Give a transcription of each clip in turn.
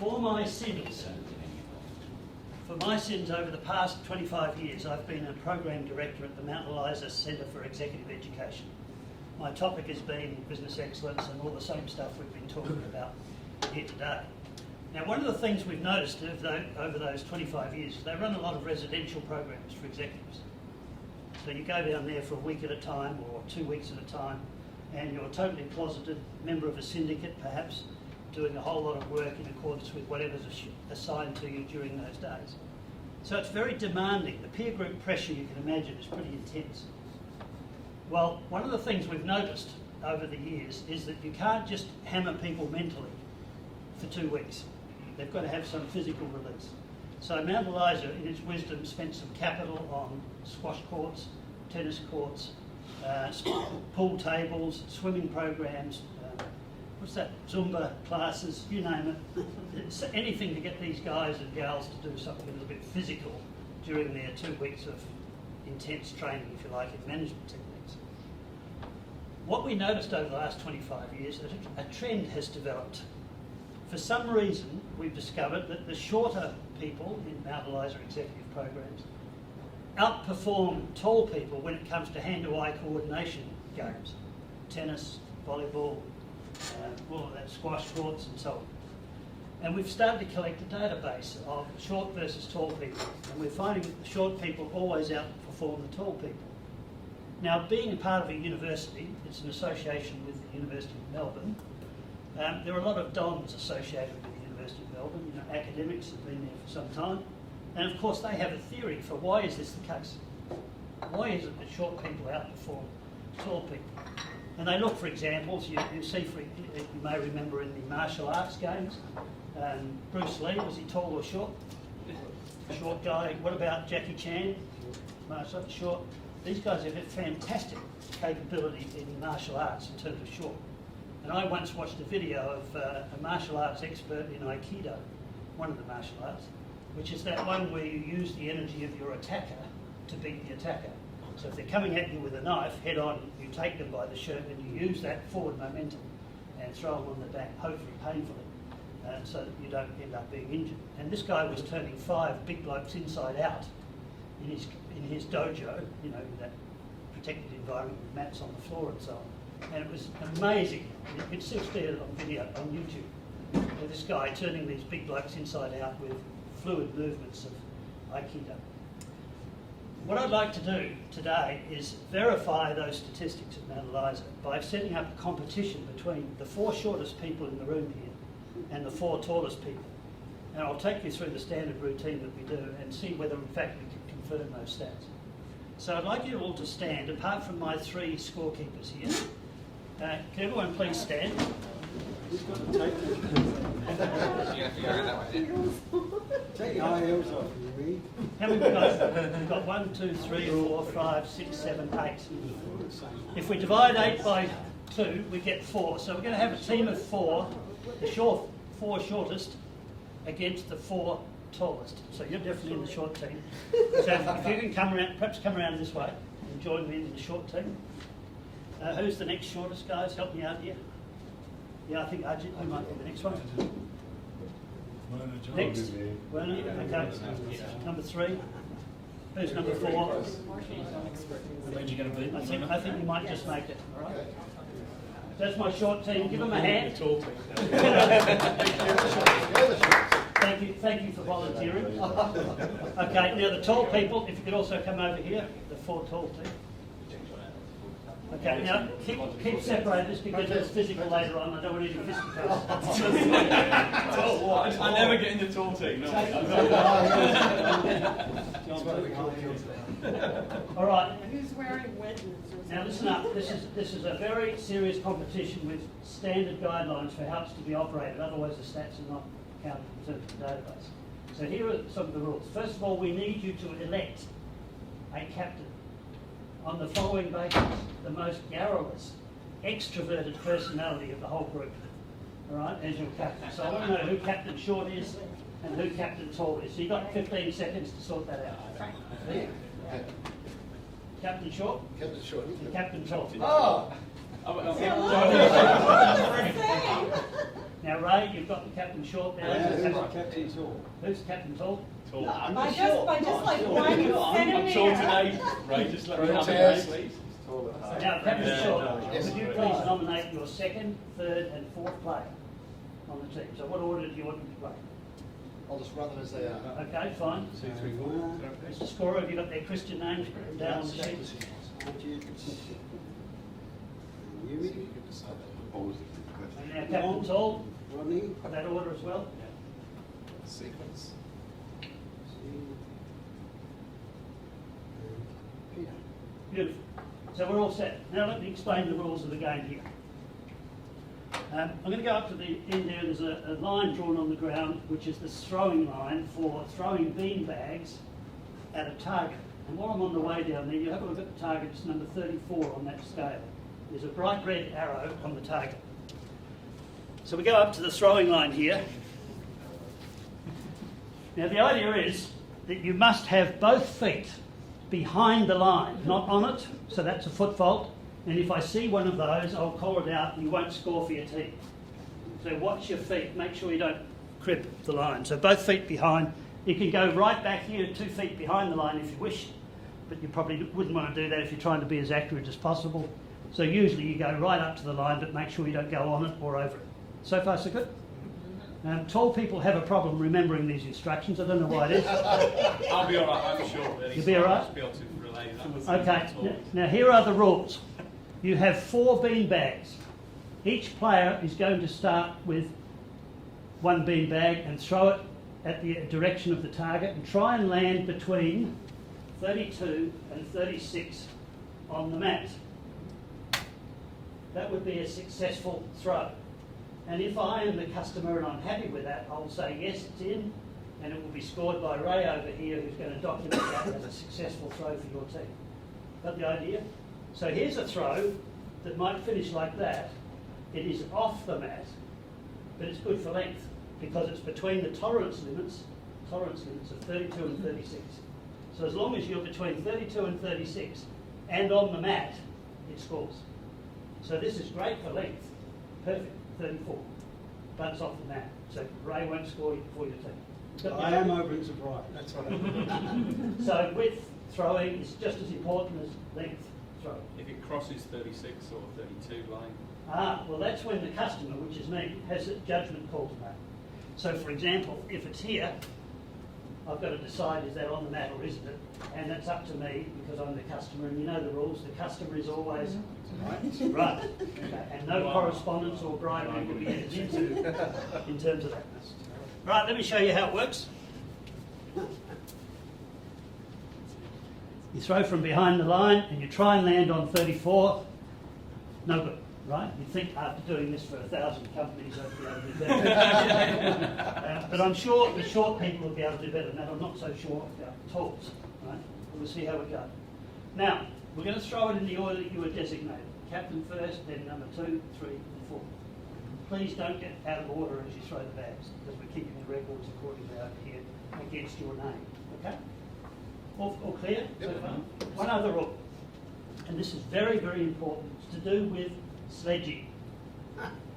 For my sins over the past 25 years, I've been a program director at the Mount Eliza Centre for Executive Education. My topic has been business excellence and all the same stuff we've been talking about here today. Now, one of the things we've noticed over those 25 years is they run a lot of residential programs for executives. So you go down there for a week at a time or 2 weeks at a time, and you're a totally closeted member of a syndicate, perhaps, doing a whole lot of work in accordance with whatever's assigned to you during those days. So it's very demanding. The peer group pressure, you can imagine, is pretty intense. Well, one of the things we've noticed over the years is that you can't just hammer people mentally for 2 weeks. They've got to have some physical release. So Mount Eliza, in its wisdom, spent some capital on squash courts, tennis courts, pool tables, swimming programs, Zumba classes, you name it. It's anything to get these guys and gals to do something a little bit physical during their 2 weeks of intense training, if you like, in management techniques. What we noticed over the last 25 years, a trend has developed. For some reason, we've discovered that the shorter people in Mount Eliza executive programs outperform tall people when it comes to hand-to-eye coordination games, tennis, volleyball, all of that, squash courts and so on. And we've started to collect a database of short versus tall people, and we're finding that the short people always outperform the tall people. Now, being a part of a university, it's an association with the University of Melbourne. There are a lot of dons associated with the University of Melbourne. You know, academics have been there for some time. And of course, they have a theory for why is this the case? Why is it that short people outperform tall people? And they look for examples. You may remember in the martial arts games, Bruce Lee, was he tall or short? Short guy. What about Jackie Chan? Martial arts, short. These guys have a fantastic capability in martial arts in terms of short. And I once watched a video of a martial arts expert in Aikido, one of the martial arts, which is that one where you use the energy of your attacker to beat the attacker. So if they're coming at you with a knife head on, you take them by the shirt and you use that forward momentum and throw them on the back, hopefully painfully, so that you don't end up being injured. And this guy was turning 5 big blokes inside out in his dojo, you know, that protected environment with mats on the floor and so on. And it was amazing. You can still see it on video on YouTube. With this guy turning these big blokes inside out with fluid movements of Aikido. What I'd like to do today is verify those statistics at Mount Eliza by setting up a competition between the 4 shortest people in the room here and the 4 tallest people. And I'll take you through the standard routine that we do and see whether in fact we can confirm those stats. So I'd like you all to stand, apart from my 3 scorekeepers here. Can everyone please stand? Take your high heels off, you read. How many we've got? We've got 1, 2, 3, 4, 5, 6, 7, 8. If we divide 8 by 2, we get 4. So we're going to have a team of 4, the 4 shortest against the 4 tallest. So you're definitely in the short team. So if you can come around, perhaps come around this way and join me in the short team. Who's the next shortest, guys? Help me out here. Yeah, I think Ajit, you might be the next one. Next. Werner, okay. Number 3. Who's number 4? I think you might just make it. All right. That's my short team. Give them a hand. Thank you for volunteering. Okay, now the tall people, if you could also come over here, the 4 tall team. Okay, now keep separated just because it's physical later on. I don't want any fisticuffs. I never get in the tall team. No. All right. Who's wearing wedges? Now listen up. This is a very serious competition with standard guidelines for how it's to be operated. Otherwise, the stats are not counted in terms of the database. So here are some of the rules. First of all, we need you to elect a captain on the following basis: the most garrulous, extroverted personality of the whole group. All right, as your captain. So I want to know who Captain Short is and who Captain Tall is. So you've got 15 seconds to sort that out. There. Captain Short? Captain Short. And Captain Tall. Oh! Now, Ray, you've got the Captain Short down. Yeah, Who's who's Captain Tall? Captain Tall? Tall. By just like 1 I'm short centimetre. today. Ray, just let me have Protest. it, please. Now, Captain Yeah, Short, no, would you please nominate your second, third and fourth player on the team? So what order do you want them to play? I'll just run them as they are. Okay, fine. 2, 3, 4. Mr. Scorer, have you got their Christian names written down on the sheet? Ajit. Yumi. And now Captain Tall, Rodney. that order as well? Sequence. Peter. Beautiful. So we're all set. Now let me explain the rules of the game here. I'm going to go up to the end there. There's a line drawn on the ground, which is the throwing line for throwing bean bags at a target. And while I'm on the way down there, you have a look at the target. It's number 34 on that scale. There's a bright red arrow on the target. So we go up to the throwing line here. Now the idea is that you must have both feet behind the line, not on it, so that's a foot fault. And if I see one of those, I'll call it out and you won't score for your team. So watch your feet, make sure you don't crib the line. So both feet behind. You can go right back here, 2 feet behind the line if you wish, but you probably wouldn't want to do that if you're trying to be as accurate as possible. So usually you go right up to the line, but make sure you don't go on it or over it. So far so good? Tall people have a problem remembering these instructions. I don't know why it is. I'll be alright, I'm sure. You'll be all right? I'll be able to relay that. Okay, now here are the rules. You have 4 bean bags. Each player is going to start with 1 bean bag and throw it at the direction of the target and try and land between 32 and 36 on the mat. That would be a successful throw. And if I am the customer and I'm happy with that, I'll say yes, it's in, and it will be scored by Ray over here, who's going to document that as a successful throw for your team. Got the idea? So here's a throw that might finish like that. It is off the mat, but it's good for length because it's between the tolerance limits of 32 and 36. So as long as you're between 32 and 36 and on the mat, it scores. So this is great for length. Perfect. 34, but it's off the mat. So Ray won't score for your team. I am open to pride. That's right. So width throwing is just as important as length throwing. If it crosses 36 or 32 line. Well that's when the customer, which is me, has a judgment call to make. So for example, if it's here, I've got to decide is that on the mat or isn't it? And that's up to me because I'm the customer and you know the rules. The customer is always right. Right. Okay. And no correspondence or bribery will be entered into in terms of that. Right, let me show you how it works. You throw from behind the line and you try and land on 34. No good, right? You think after doing this for 1,000 companies, I'd be able to do better. But I'm sure the short people will be able to do better than that. I'm not so sure about the talls, right? We'll see how it goes. Now, we're going to throw it in the order that you were designated. Captain first, then number 2, 3, and 4. Please don't get out of order as you throw the bags, because we're keeping the records accordingly over here against your name. Okay? All clear so far? One other rule, and this is very, very important. It's to do with sledging.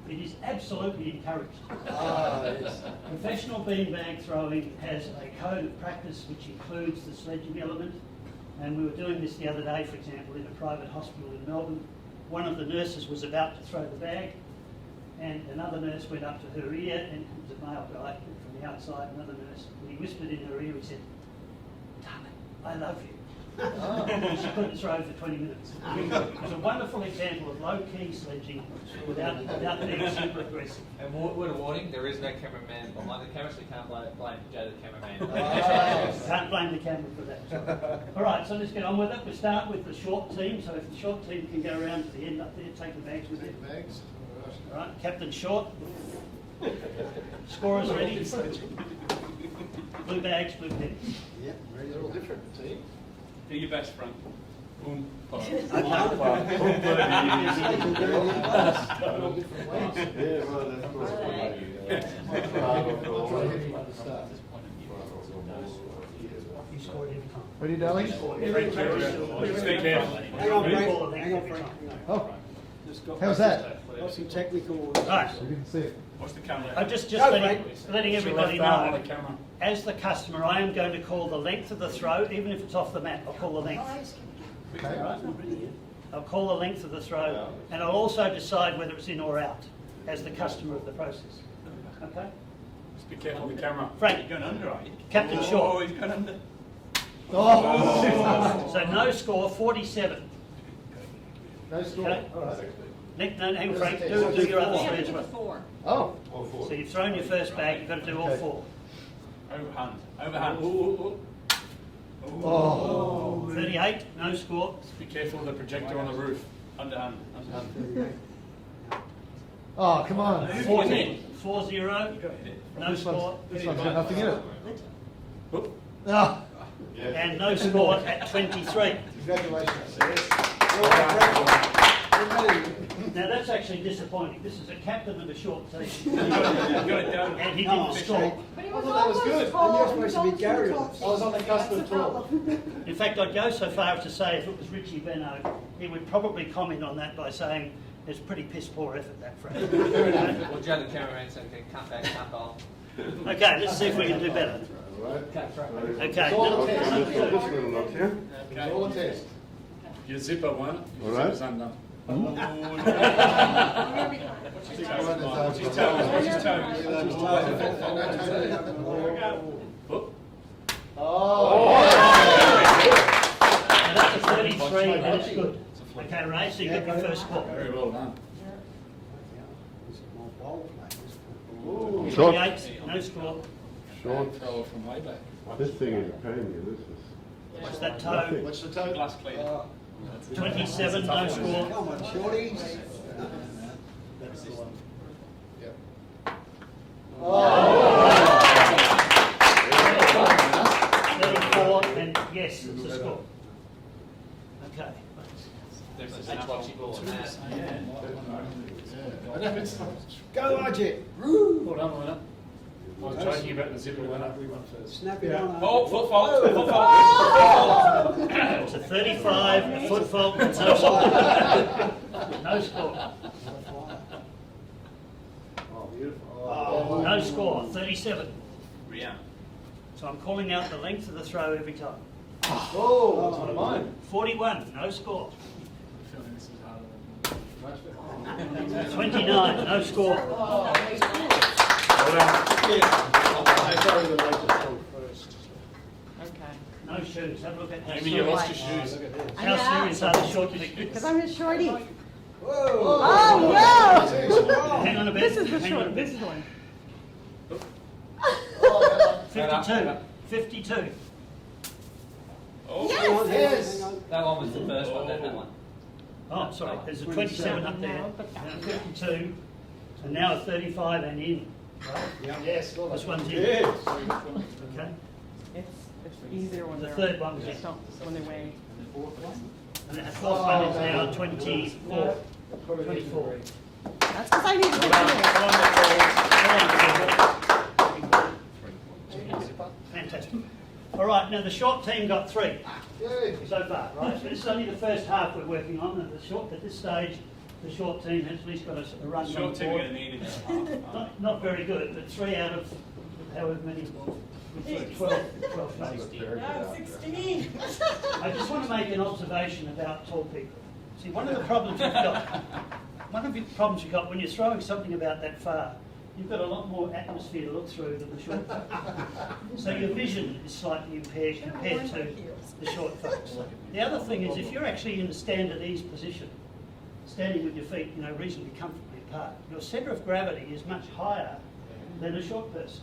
It is absolutely encouraged. Yes. Professional beanbag throwing has a code of practice which includes the sledging element. And we were doing this the other day, for example, in a private hospital in Melbourne. One of the nurses was about to throw the bag, and another nurse went up to her ear, and it was a male guy from the outside, another nurse, and he whispered in her ear, he said, "Darling, I love you." She couldn't throw for 20 minutes. It was a wonderful example of low-key sledging without being super aggressive. And word of warning, there is no cameraman behind the camera, so you can't blame Joe the cameraman. Can't blame the camera for that. All right, so let's get on with it. We'll start with the short team. So if the short team can go around to the end up there, take the bags with it. Bags. All right, Captain Short. Scorers ready? Blue bags, blue pens. Yep, ready. They're all different, see? Do your best, Frank. Boom. They're all different ways. You scored every time. Ready, darling? Every time. Stay careful. Hang on, Frank. Ball, Hang on, every Frank. time. No. Oh, Just got how's that? got some technical. Right. We didn't see it. What's the camera? I'm just Go, letting It's your everybody left arm on know, the camera. as the customer, I am going to call the length of the throw, even if it's off the mat, I'll call the length. Okay. I'll call the length of the throw, and I'll also decide whether it's in or out, as the customer of the process. Okay? Just be careful with the camera. Frank. You're going under, are you? Captain Shaw. Oh, he's going under. Oh! So no score, 47. No score. Okay. All right. Nick, no, hang on, Frank, do your other three as well. Four. Oh. So you've thrown your first bag, you've got to do all Okay. four. Overhand. Overhand. Oh. 38, no score. Be careful of the projector on the roof. Underhand. Underhand. Oh, come on. 40, 40, no This score. one's got nothing in it. Whoop. Ah. And no score at 23. Congratulations. Now that's actually disappointing. This is a captain of a short team. You got it down. And he didn't score. But he I was thought that was almost good. tall. And you're He was supposed to be also Gary. tall. I was on the cusp of That's the tall. problem. In fact, I'd go so far as to say if it was Richie Benno, he would probably comment on that by saying it's pretty piss poor effort, that Frank. We'll Joe the cameraman so we can cut back, cut off. Okay, let's see if we can do better. Okay. all a This test. little look here. It was all a test. Your zipper one. All right. Zipper's under. We're behind. Watch his toes. Watch his toes. Watch his toes. Whoop. Oh. Now that's a 33, and it's good. Okay, Ray, so you got your first score. Very well done. Ooh. Short. 28, no score. Short. Thrower from way back. This thing is a pain here. This is. What's that toe? What's the total? Glass cleaner. 27, no score. Come on, shorties. That's the one. Yep. Oh. 34, and yes, it's a score. Okay. There's a matchboxy ball on that. Go, Ajit. Well done, winner. I was joking about the zipper winner. Snap it on. Oh, foot fault. Foot fault. It's a 35, a foot fault, and no score. No score. Oh, beautiful. No score, 37. Rian. So I'm calling out the length of the throw every time. Oh, that's one of mine. 41, no score. I'm feeling this is harder. 29, no score. Well done. Sorry, the latest one first. Okay. No shoes. Have a look at how Maybe you serious, lost your shoes. how serious are the short Because pictures. I'm a shorty. Whoa. Oh, no! Hang on a bit. This is the hang on a short, bit. this is the one. 52. 52. Oh, Yes. That one was the first one, then that one. Oh, sorry. There's a 27 up there. No, but that And a one. 52. And now a 35 and in. Right? Yes. This one's in. Yes. Okay. It's easier when The they're. third one was just don't- when they weigh. And the fourth one is now 24. 24. That's because I need to Fantastic. All right, now the short team got 3 Yay. so far, right? So this is only the first half we're working on, and at this stage, the short team has at least got a run short on team are going to board. need it. in half. Not very good, but 3 out of however many, 12 maybe. No, 16. I just want to make an observation about tall people. See, one of the problems you've got when you're throwing something about that far, you've got a lot more atmosphere to look through than the short folks. So your vision is slightly impaired compared to the short folks. The other thing is if you're actually in a stand at ease position, standing with your feet, reasonably comfortably apart, your centre of gravity is much higher than a short person.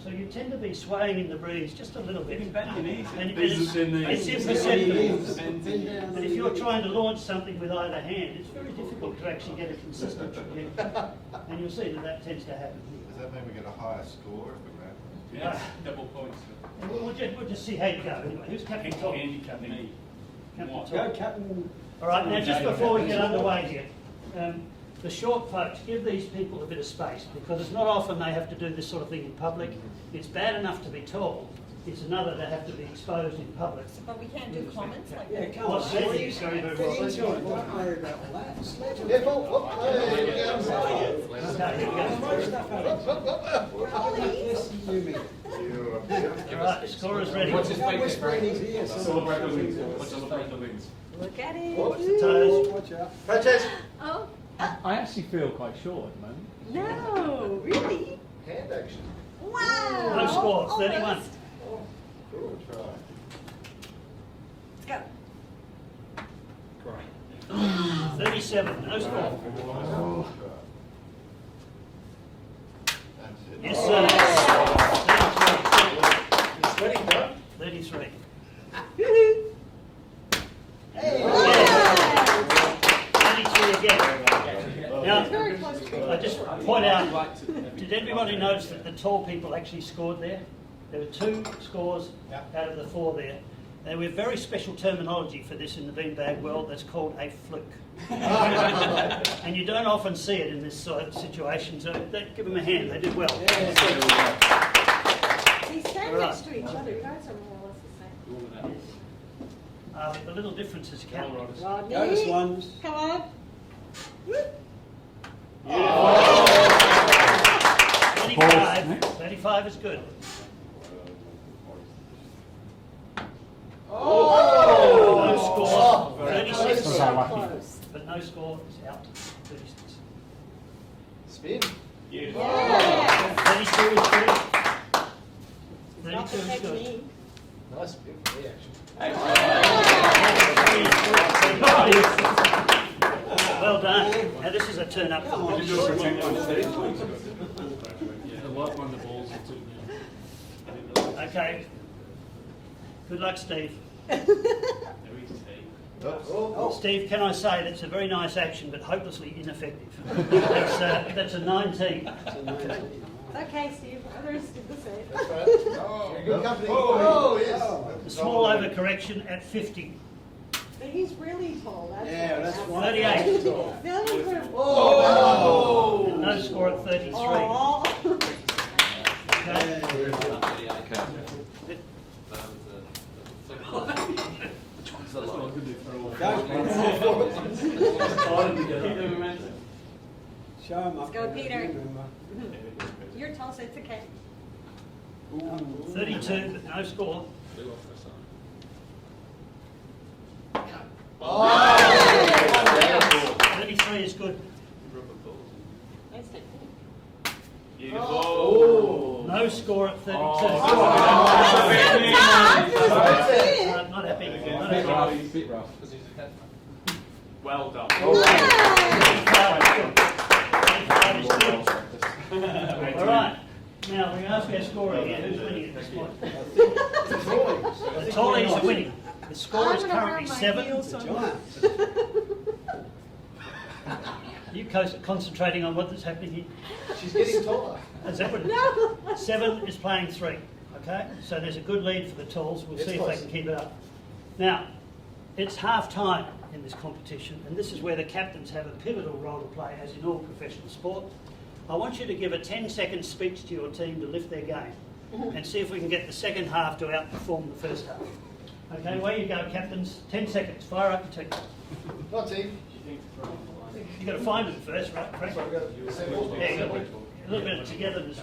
So you tend to be swaying in the breeze just a little bit. Even bend your knees. And It's in the- it's imperceptible. And But if you're trying to launch something with either hand, it's very difficult to actually get a consistent trajectory. And you'll see that tends to happen Does that mean we get a higher score if we yeah, double points. here. And we'll just see how you go. Anyway, who's Captain Tom? Handicap me. Captain What? Tom. Captain. All right, now just before we get underway here, the short folks, give these people a bit of space because it's not often they have to do this sort of thing in public. It's bad enough to be tall, It's another to have to be exposed in public. But we can't do comments like Yeah, that. come Well, on. Sandy is very, very well. Get into it. Don't worry about all that. Sledge on. Careful. Whoop. Hey, here we go. Okay, here we go. Throw stuff at him. Yes, you mean. All right, the scorer's ready. What's his Don't fake whisper in his ear. Celebrate the wings. Let's celebrate the wings. Look at it. Whoops. Toes. Watch out. Protest. Oh, I actually feel quite short at the moment. no, really? Hand action. Wow. No score, Almost. 31. Cool try. Let's go. 37, no score. Oh. That's it. Yes, sir. It's ready, bro. 33. Hey. Yeah. 33 again. Now, Very close to I just point out, did everybody notice that the tall people actually scored there? There were 2 scores out of the 4 there. And we have very special terminology for this in the beanbag world that's called a fluke. And you don't often see it in this sort of situation, so give them a hand, they did well. They stand Right. next to each other. You guys are more or less the same. The little differences count. Rodney. Go this ones. Come on. 35 is good. Oh! No score, 36, So close. but no score is out. 36. Spin. Yeah. 32 is good. Not the 32 is good. technique. Nice spin for me, actually. Well done. Now this is a turn up. Come on. The light one, the balls are too. Okay. Good luck, Steve. Oh. Steve, can I say that's a very nice action, but hopelessly ineffective. That's a 19. Okay, Steve. Others did the same. That's right. Oh, good company. Oh, yes. A small overcorrection at 50. But he's really tall. That's Yeah, why. that's one. 38. Very good. Oh! And no score at 33. Aw. Okay. Show him up. Let's go, Peter. Remember. You're tall, so it's okay. 32, but no score. Oh! 33 is good. Nice technique. Oh! No score at 32. Not happy. Not happy. Bit rough. Well done. 35 is good. All right. Now, we're going to ask our scorer here. Who's winning at this point? The tallies are winning. The score is I'm gonna currently harm my 7. heels on Giant. You concentrating on what's happening here? She's getting taller. Is that what No. 7 is playing 3. Okay? So there's a good lead for the talls. We'll It's see if they close. can keep it up. Now, it's half time in this competition, and this is where the captains have a pivotal role to play, as in all professional sport. I want you to give a 10-second speech to your team to lift their game and see if we can get the second half to outperform the first half. Okay, away you go, captains. 10 seconds. Fire up your team. Not team. You've got to find them first, right, Frank? Sorry, we've got several. Yeah, you got a little bit of togetherness.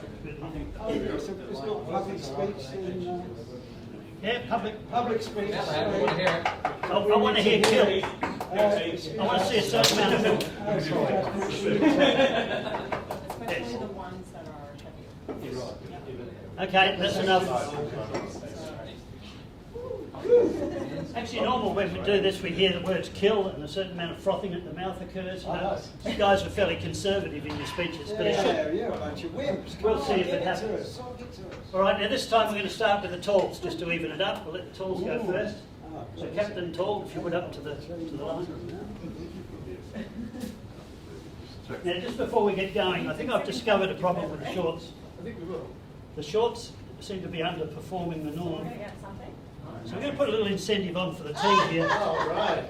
Oh, it's not public speech and Yeah, public. public speech. I want to hear it. I want to hear kill. I want to see a certain amount of film. Especially the ones that are heavier. Okay, that's enough. Actually, normal when we do this, we hear the words kill and a certain amount of frothing at the mouth occurs. Oh, nice. You guys are fairly conservative in your speeches, but it should. Yeah, you're a bunch of wimps. Come We'll on, see if get it to happens. us. Get to us. All right, now this time we're going to start with the talls, just to even it up. We'll let the talls go Ooh. first. Oh, So good. Captain Tall, if you would up to the line. Now, just before we get going, I think I've discovered a problem with the shorts. I think we will. The shorts seem to be underperforming the norm. Okay, got something? So I'm going to put a little incentive on for the team here, All right.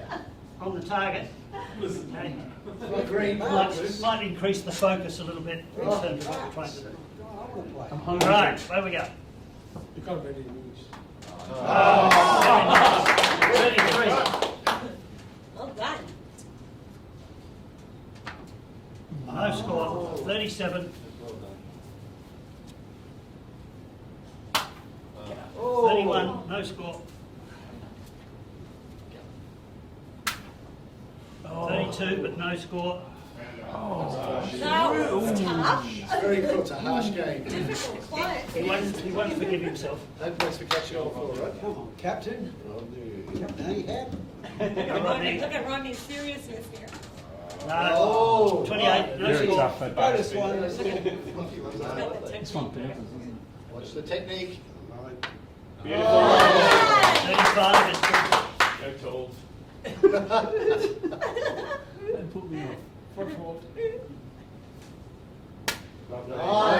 on the target. Okay. Not green. Might increase the focus a little bit in terms of what we're trying to do. Go on the plate. All right, away we go. You can't really lose. Very nice. 33. Well done. No score. 37. 31. No score. 32, but no score. That was tough. Very good, it's a harsh game. Difficult client. He won't forgive himself. No points for catching all four, right? Come on, Captain. Captain Ahab. Look at Rodney's seriousness here. No. Oh. 28. No Very score. tough at Bonus back. one. He's got the This technique. one bounces, doesn't Watch the technique. it? Oh. Beautiful. 35 is good. Go tall. Don't put me off. Front forward. Oh.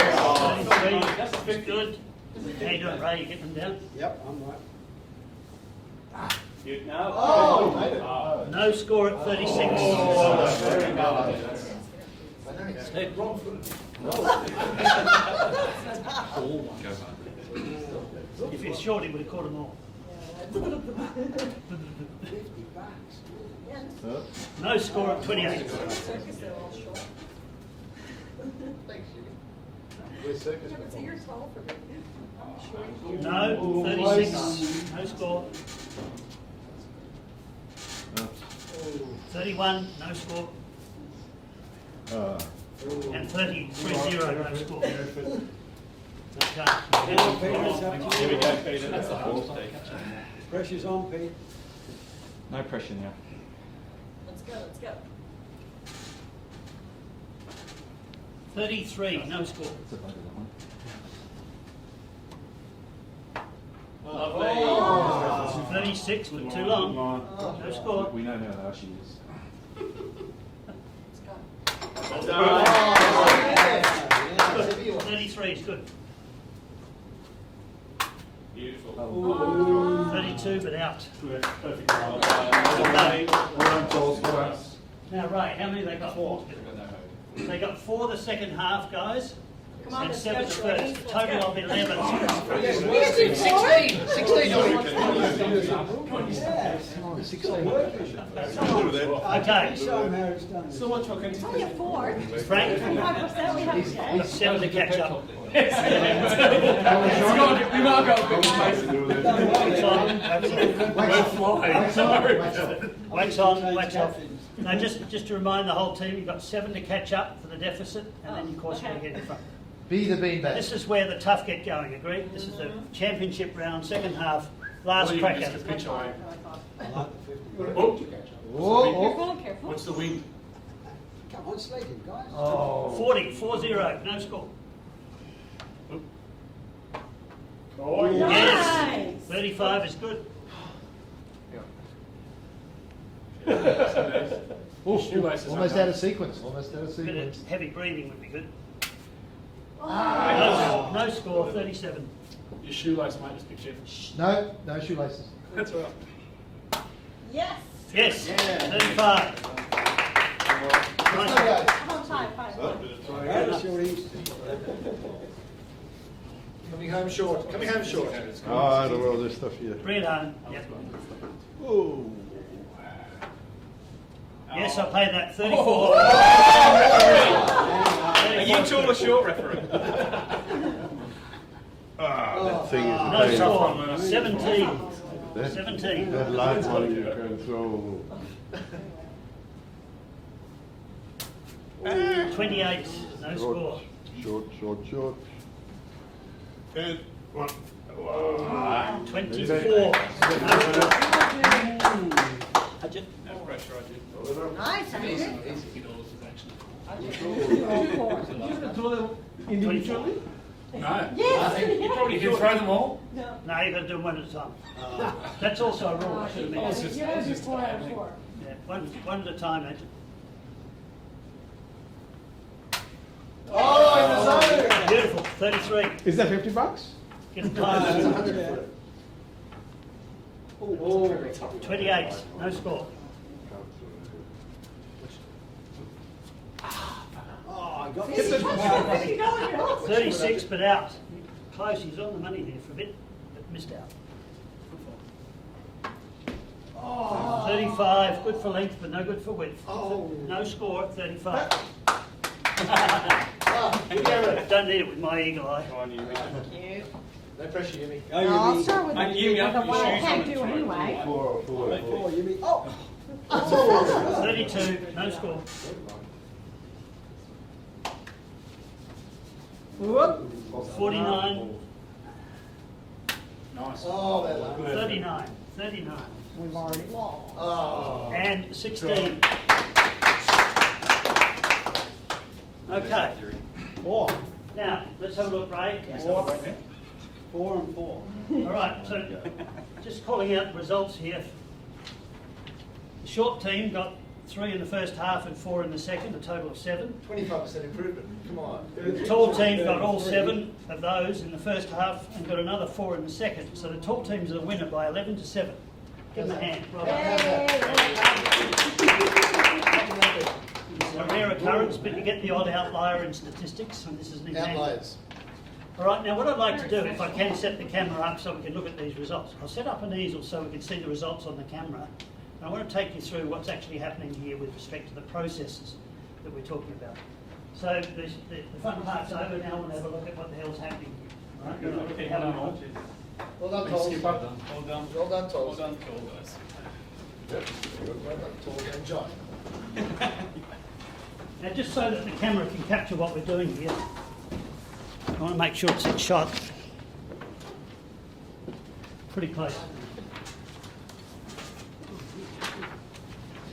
33 is good. How you doing, Ray? You getting them down? Yep, I'm right. You now. Oh, made it. Oh. No score at 36. Very well. Steve. If he's short, he would have caught them all. 50 bucks. No score at 28. Circus, they're all short. Thanks, Jimmy. We're circus Yeah, but so you're tall for me. No, 36. No score. 31. No score. And 33, 0. No score. Okay. Here we go, Peter. That's the whole thing. Pressure's on, Pete. No pressure now. Let's go, let's go. 33. No score. Oh. 36, but too long. No score. We know how harsh she is. Let's go. Yeah. 33 is good. Beautiful. 32, but out. Perfect. Now, Ray, how many they got? 4. They got 4 the second half, guys. Come on, And let's 7 go, the Shorty. first. Let's Total go. of 11. Yes, 16. 16. Okay. Show him how it's done. It's only a 4. Frank, 5% we have to got 7 to catch up. We might go a bit Wax on, We're flying. Sorry. wax on, wax off. Now, just to remind the whole team, you've got 7 to catch up for the deficit, and then, of course, you're going to get in front. Be the bean bag. This is where the tough get going, agreed? This is the championship round, second half, last crack at it. Pitch away. I like the 50. Oh. Careful, careful. What's the wind? Come on, slate him, guys. 40, 4-0, no score. Oh, Yes. Nice. 35 is good. Almost out of sequence. Almost out of Bit sequence. of heavy breathing would be good. Oh. No score, 37. Your shoelace, mate, just picture. No, no shoelaces. That's all right. Yes. Yes, 35. Nice. Come on, 5. How Shorty? Coming home short. Coming home short. Oh, I don't know this stuff here. Bring it home. Yep. Oh. Yes, I paid that 34. Are you tall or short, referee? Ah, that thing is a No pain. score, 17. That- 17. That light one you can throw. 28, no score. Short. 24. No pressure, I did. Nice, Andrew. Individually? No. Yes. You probably can throw them all. No. No, you've got to do them one at a time. That's also a rule, I should have mentioned. Yours is 4 out of 4. Yeah, one at a time, Andrew. Oh, in the zone. Beautiful, 33. Is that 50 bucks? Get the time. 28, no score. Oh, I got $50 in your house. 36, but out. close. He's on the money there for a bit, but missed out. 35, good for length, but no good for width. Oh. No score at 35. You go with it. Don't need it with my eagle eye. Come on, you. Cute. No pressure, Yumi. Oh, I'll Yumi. start with Mate, the you the up your one I shoes can't on do and try. anyway. Four. Oh, Yumi. Oh! 32, no score. Whoop. 49, Nice. Oh, that one. 39, 39, We've already lost. Oh. and 16. Okay, Four. now let's have a look, Ray. 4 and 4. All right, so just calling out the results here. The short team got 3 in the first half and 4 in the second, a total of 7. 25% improvement. Come on. The tall team got all 7 of those in the first half and got another 4 in the second. So the tall team's the winner by 11 to 7. Give them a hand. Well done. It's a rare occurrence, but you get the odd outlier in statistics, and this is an example. Outliers. All right, now what I'd like to do, if I can set the camera up so we can look at these results. I'll set up an easel so we can see the results on the camera. And I want to take you through what's actually happening here with respect to the processes that we're talking about. So the fun part's over, now we'll have a look at what the hell's happening here. All right? Good. Okay, have a look. Well done, Thanks, Toll. Skipper. Well done. Well done, Toll. Well done, Toll, guys. Well done, Toll and John. Now, just so that the camera can capture what we're doing here, I want to make sure it's in shot. Pretty close.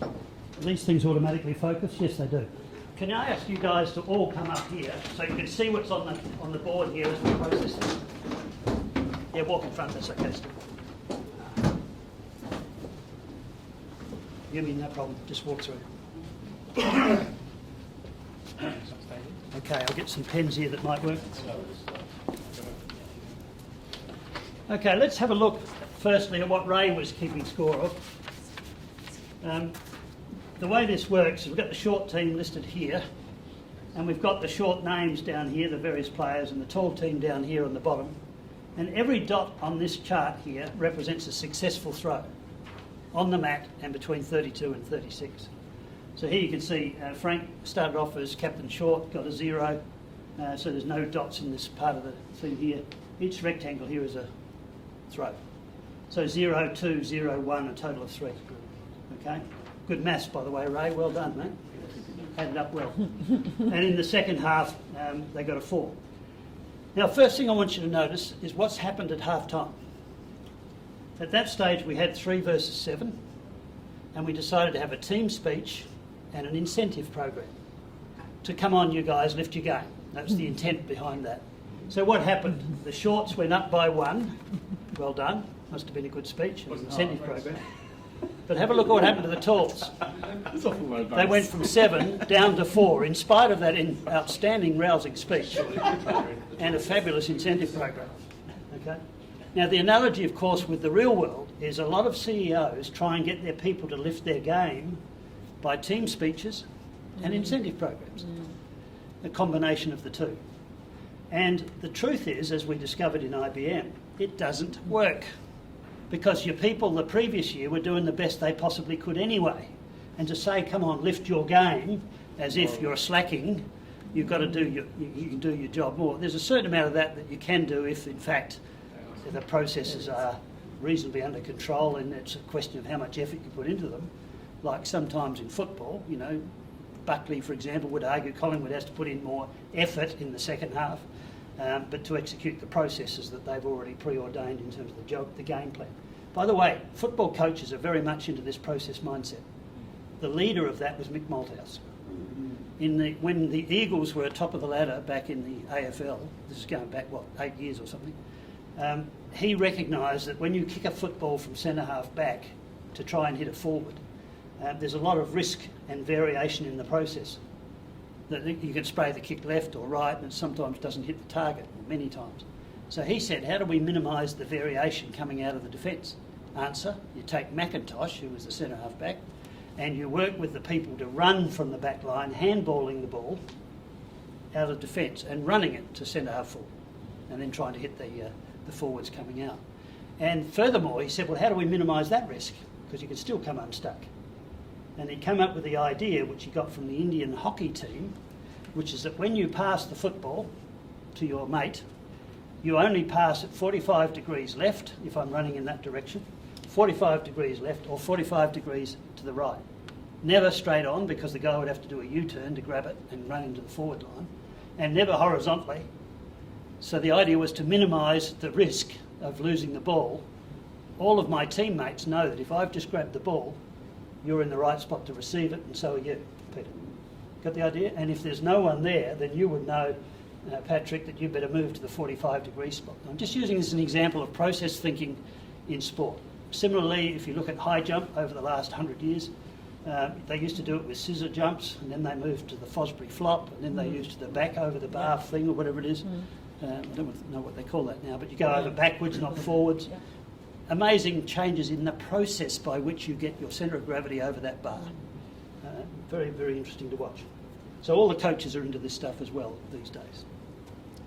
Are these things automatically focus? Yes, they do. Can I ask you guys to all come up here so you can see what's on the board here as we process this? Yeah, walk in front, that's okay, Steve. You mean no problem, just walk through. Okay, I'll get some pens here that might work. Okay, let's have a look firstly at what Ray was keeping score of. The way this works is we've got the short team listed here, and we've got the short names down here, the various players, and the tall team down here on the bottom. And every dot on this chart here represents a successful throw on the mat and between 32 and 36. So here you can see Frank started off as captain short, got a 0, so there's no dots in this part of the thing here. Each rectangle here is a throw. So 0, 2, 0, 1, a total of 3. Okay? Good maths, by the way, Ray. Well done, mate. Added up well. And in the second half, they got a 4. Now, first thing I want you to notice is what's happened at half time. At that stage, we had 3 versus 7, and we decided to have a team speech and an incentive program to come on, you guys, lift your game. That was the intent behind that. So what happened? The shorts went up by 1. Well done. Must have been a good speech and an incentive program. But have a look at what happened to the talls. They went from 7 down to 4 in spite of that outstanding rousing speech and a fabulous incentive program. Okay? Now the analogy, of course, with the real world is a lot of CEOs try and get their people to lift their game by team speeches and incentive programs, a combination of the two. And the truth is, as we discovered in IBM, it doesn't work. Because your people the previous year were doing the best they possibly could anyway. And to say, come on, lift your game, as if you're slacking, you've got to do you can do your job more. There's a certain amount of that you can do if, in fact, the processes are reasonably under control, and it's a question of how much effort you put into them. Like sometimes in football, you know, Buckley, for example, would argue Collingwood has to put in more effort in the second half. But to execute the processes that they've already preordained in terms of the game plan. By the way, football coaches are very much into this process mindset. The leader of that was Mick Malthouse. When the Eagles were top of the ladder back in the AFL, this is going back, 8 years or something, he recognised that when you kick a football from centre half back to try and hit it forward, there's a lot of risk and variation in the process. That you can spray the kick left or right, and it sometimes doesn't hit the target, many times. So he said, how do we minimise the variation coming out of the defence? Answer, you take McIntosh, who was the centre half back, and you work with the people to run from the back line, handballing the ball out of defence and running it to centre half forward. and then trying to hit the forwards coming out. And furthermore, he said, well, how do we minimise that risk? Because you can still come unstuck. And he came up with the idea, which he got from the Indian hockey team, which is that when you pass the football to your mate, you only pass at 45 degrees left, if I'm running in that direction, 45 degrees left or 45 degrees to the right. Never straight on, because the guy would have to do a U-turn to grab it and run into the forward line, and never horizontally. So the idea was to minimise the risk of losing the ball. All of my teammates know that if I've just grabbed the ball, you're in the right spot to receive it, and so are you, Peter. Got the idea? And if there's no one there, then you would know, Patrick, that you better move to the 45-degree spot. I'm just using this as an example of process thinking in sport. Similarly, if you look at high jump over the last 100 years, they used to do it with scissor jumps, and then they moved to the Fosbury flop, and then they used the back over the bar thing or whatever it is. I don't know what they call that now, but you go over backwards, not forwards. Amazing changes in the process by which you get your centre of gravity over that bar. Very, very interesting to watch. So all the coaches are into this stuff as well these days.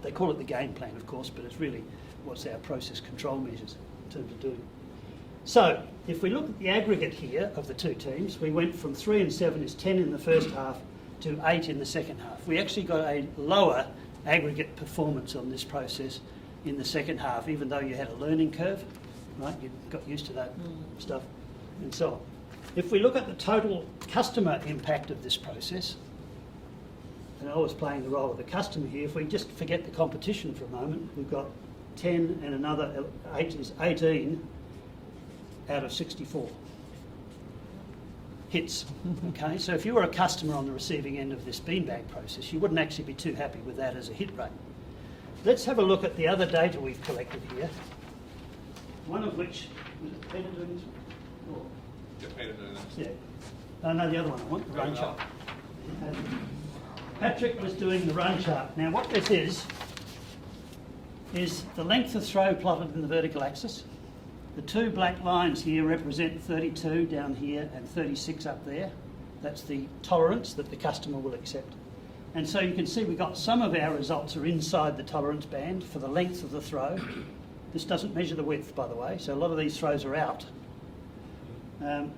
They call it the game plan, of course, but it's really what's our process control measures in terms of doing it. So if we look at the aggregate here of the two teams, we went from 3 and 7 is 10 in the first half to 8 in the second half. We actually got a lower aggregate performance on this process in the second half, even though you had a learning curve, right? You got used to that stuff and so on. If we look at the total customer impact of this process, and I was playing the role of the customer here, if we just forget the competition for a moment, we've got 10 and another 8 is 18 out of 64 hits. Okay, so if you were a customer on the receiving end of this beanbag process, you wouldn't actually be too happy with that as a hit rate. Let's have a look at the other data we've collected here. One of which, was it Peter doing this one? Or? Yeah, Peter doing that. Yeah. Oh, no, the other one I want, the run chart. Patrick was doing the run chart. Now what this is the length of throw plotted in the vertical axis. The two black lines here represent 32 down here and 36 up there. That's the tolerance that the customer will accept. And so you can see we've got some of our results are inside the tolerance band for the length of the throw. This doesn't measure the width, by the way, so a lot of these throws are out.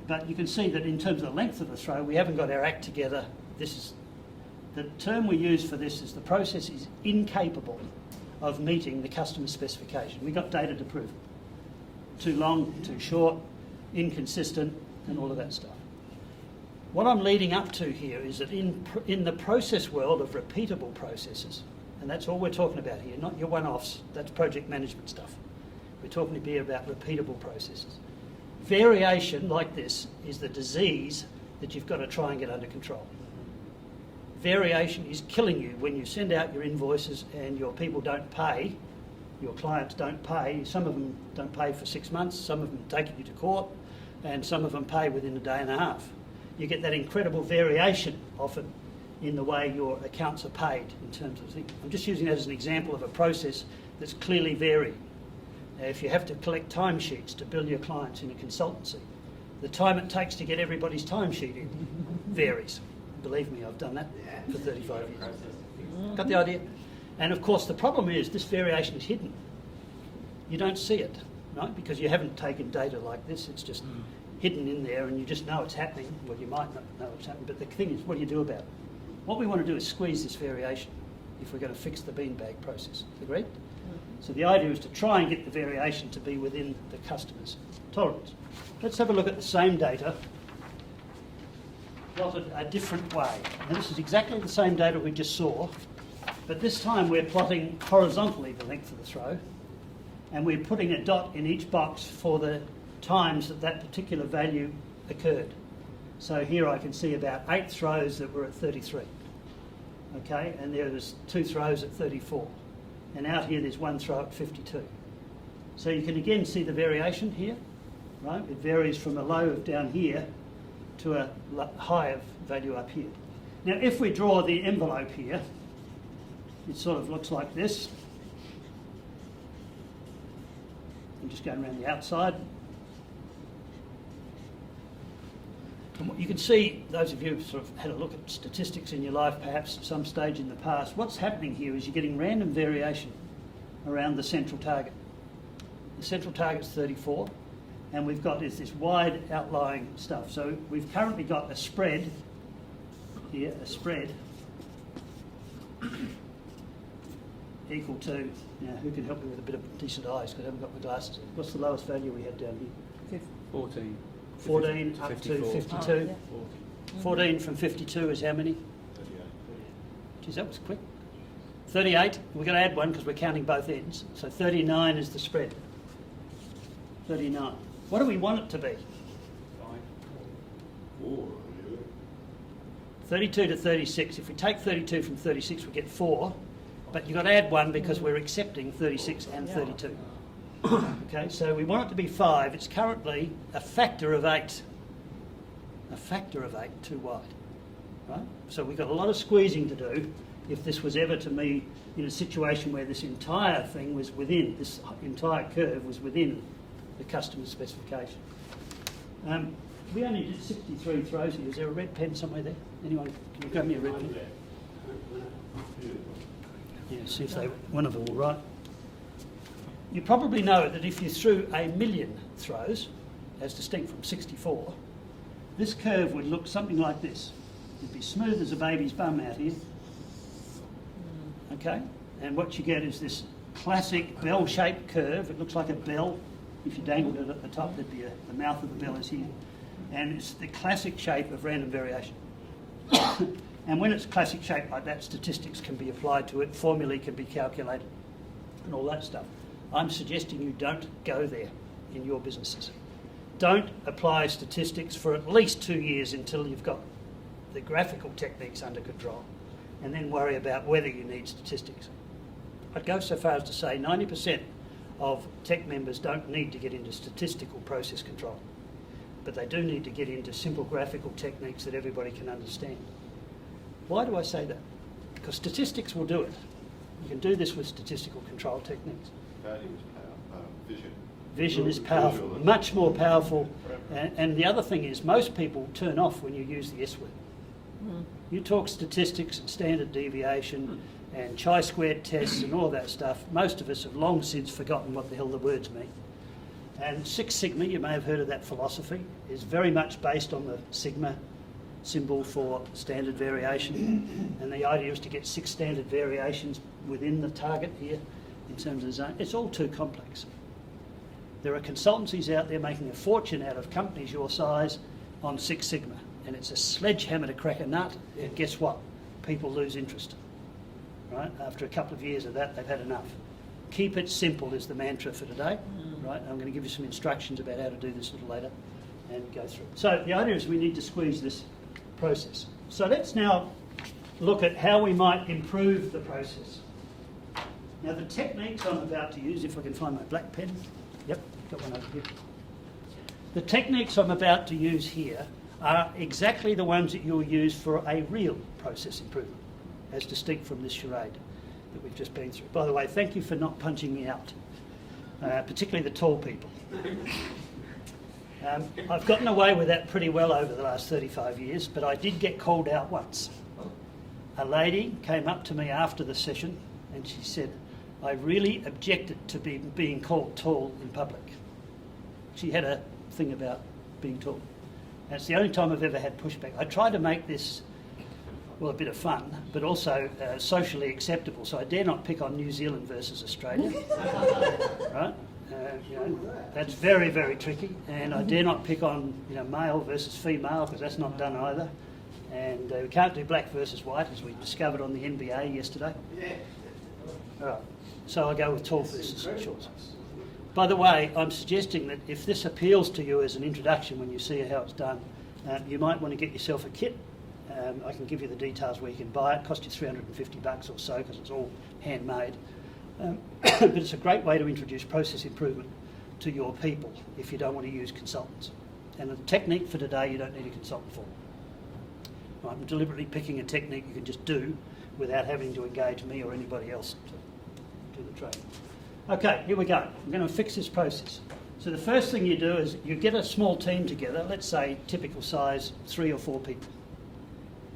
But you can see that in terms of the length of the throw, we haven't got our act together. This is the term we use for this is the process is incapable of meeting the customer specification. We've got data to prove it. Too long, too short, inconsistent, and all of that stuff. What I'm leading up to here is that in the process world of repeatable processes, and that's all we're talking about here, not your one-offs, that's project management stuff. We're talking here about repeatable processes. Variation like this is the disease that you've got to try and get under control. Variation is killing you when you send out your invoices and your people don't pay, your clients don't pay. Some of them don't pay for 6 months, some of them take you to court, and some of them pay within a day and a half. You get that incredible variation often in the way your accounts are paid in terms of things. I'm just using that as an example of a process that's clearly varied. If you have to collect timesheets to bill your clients in a consultancy, the time it takes to get everybody's timesheet in varies. Believe me, I've done that for 35 years. Got the idea? And of course the problem is this variation is hidden. You don't see it, right? Because you haven't taken data like this. It's just hidden in there and you just know it's happening. Well, you might not know it's happening, but the thing is, what do you do about it? What we want to do is squeeze this variation if we're going to fix the beanbag process. Agreed? So the idea is to try and get the variation to be within the customer's tolerance. Let's have a look at the same data plotted a different way. Now this is exactly the same data we just saw, but this time we're plotting horizontally the length of the throw, and we're putting a dot in each box for the times that that particular value occurred. So here I can see about 8 throws that were at 33. Okay, and there was 2 throws at 34. And out here there's 1 throw at 52. So you can again see the variation here, right? It varies from a low of down here to a high of value up here. Now if we draw the envelope here, it sort of looks like this. I'm just going around the outside. And what you can see, those of you who've sort of had a look at statistics in your life, perhaps at some stage in the past, what's happening here is you're getting random variation around the central target. The central target's 34, and we've got this wide outlying stuff. So we've currently got a spread here, equal to, now who can help me with a bit of decent eyes because I haven't got my glasses. What's the lowest value we had down here? 14. 14 up to 52. 14 from 52 is how many? 38. Geez, that was quick. 38, we're going to add one because we're counting both ends. So 39 is the spread. 39. What do we want it to be? 4. 32 to 36. If we take 32 from 36, we get 4. But you've got to add one because we're accepting 36 and 32. Okay, so we want it to be 5. It's currently a factor of 8. A factor of 8 too wide. Right? So we've got a lot of squeezing to do if this was ever to be in a situation where this entire thing was within, this entire curve was within the customer specification. We only did 63 throws here. Is there a red pen somewhere there? Anyone? Can you grab me a red pen? Yeah, see if one of them will write. You probably know that if you threw 1,000,000 throws, as distinct from 64, this curve would look something like this. It'd be smooth as a baby's bum out here. Okay? And what you get is this classic bell-shaped curve. It looks like a bell. If you dangled it at the top, there'd be the mouth of the bell is here. And it's the classic shape of random variation. And when it's classic shape like that, statistics can be applied to it, formulae can be calculated, and all that stuff. I'm suggesting you don't go there in your businesses. Don't apply statistics for at least 2 years until you've got the graphical techniques under control, and then worry about whether you need statistics. I'd go so far as to say 90% of tech members don't need to get into statistical process control, but they do need to get into simple graphical techniques that everybody can understand. Why do I say that? Because statistics will do it. You can do this with statistical control techniques. Value is vision. Vision is powerful, much more powerful. And the other thing is, most people turn off when you use the S word. You talk statistics and standard deviation and chi-squared tests and all that stuff. Most of us have long since forgotten what the hell the words mean. And Six Sigma, you may have heard of that philosophy, is very much based on the sigma symbol for standard variation. And the idea is to get 6 standard variations within the target here in terms of the zone. It's all too complex. There are consultancies out there making a fortune out of companies your size on Six Sigma. And it's a sledgehammer to crack a nut. And guess what? People lose interest. Right? After a couple of years of that, they've had enough. Keep it simple is the mantra for today. Right? I'm going to give you some instructions about how to do this a little later and go through it. So the idea is we need to squeeze this process. So let's now look at how we might improve the process. Now the techniques I'm about to use, if I can find my black pen. Yep, got one over here. The techniques I'm about to use here are exactly the ones that you'll use for a real process improvement, as distinct from this charade that we've just been through. By the way, thank you for not punching me out, particularly the tall people. I've gotten away with that pretty well over the last 35 years, but I did get called out once. A lady came up to me after the session and she said, I really objected to being called tall in public. She had a thing about being tall. And it's the only time I've ever had pushback. I try to make this, well, a bit of fun, but also socially acceptable. So I dare not pick on New Zealand versus Australia. Right? That's very, very tricky. And I dare not pick on male versus female, because that's not done either. And we can't do black versus white, as we discovered on the NBA yesterday. All right. So I go with tall versus short. By the way, I'm suggesting that if this appeals to you as an introduction when you see how it's done, you might want to get yourself a kit. I can give you the details where you can buy it. It costs you $350 or so because it's all handmade. But it's a great way to introduce process improvement to your people if you don't want to use consultants. And the technique for today you don't need a consultant for. I'm deliberately picking a technique you can just do without having to engage me or anybody else to do the training. Okay, here we go. I'm going to fix this process. So the first thing you do is you get a small team together, let's say typical size 3 or 4 people.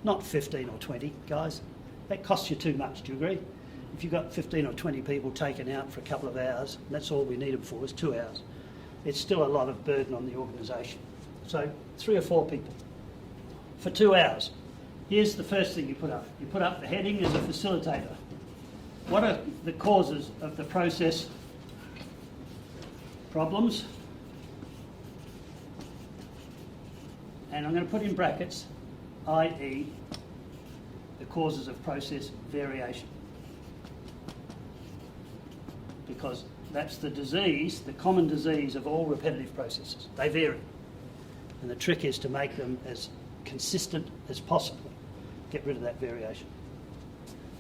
Not 15 or 20, guys. That costs you too much, do you agree? if you've got 15 or 20 people taken out for a couple of hours, and that's all we need them for is 2 hours, it's still a lot of burden on the organisation. So 3 or 4 people for 2 hours. Here's the first thing you put up. You put up the heading as a facilitator. What are the causes of the process problems? And I'm going to put in brackets, i.e. the causes of process variation. Because that's the disease, the common disease of all repetitive processes. They vary. And the trick is to make them as consistent as possible. Get rid of that variation.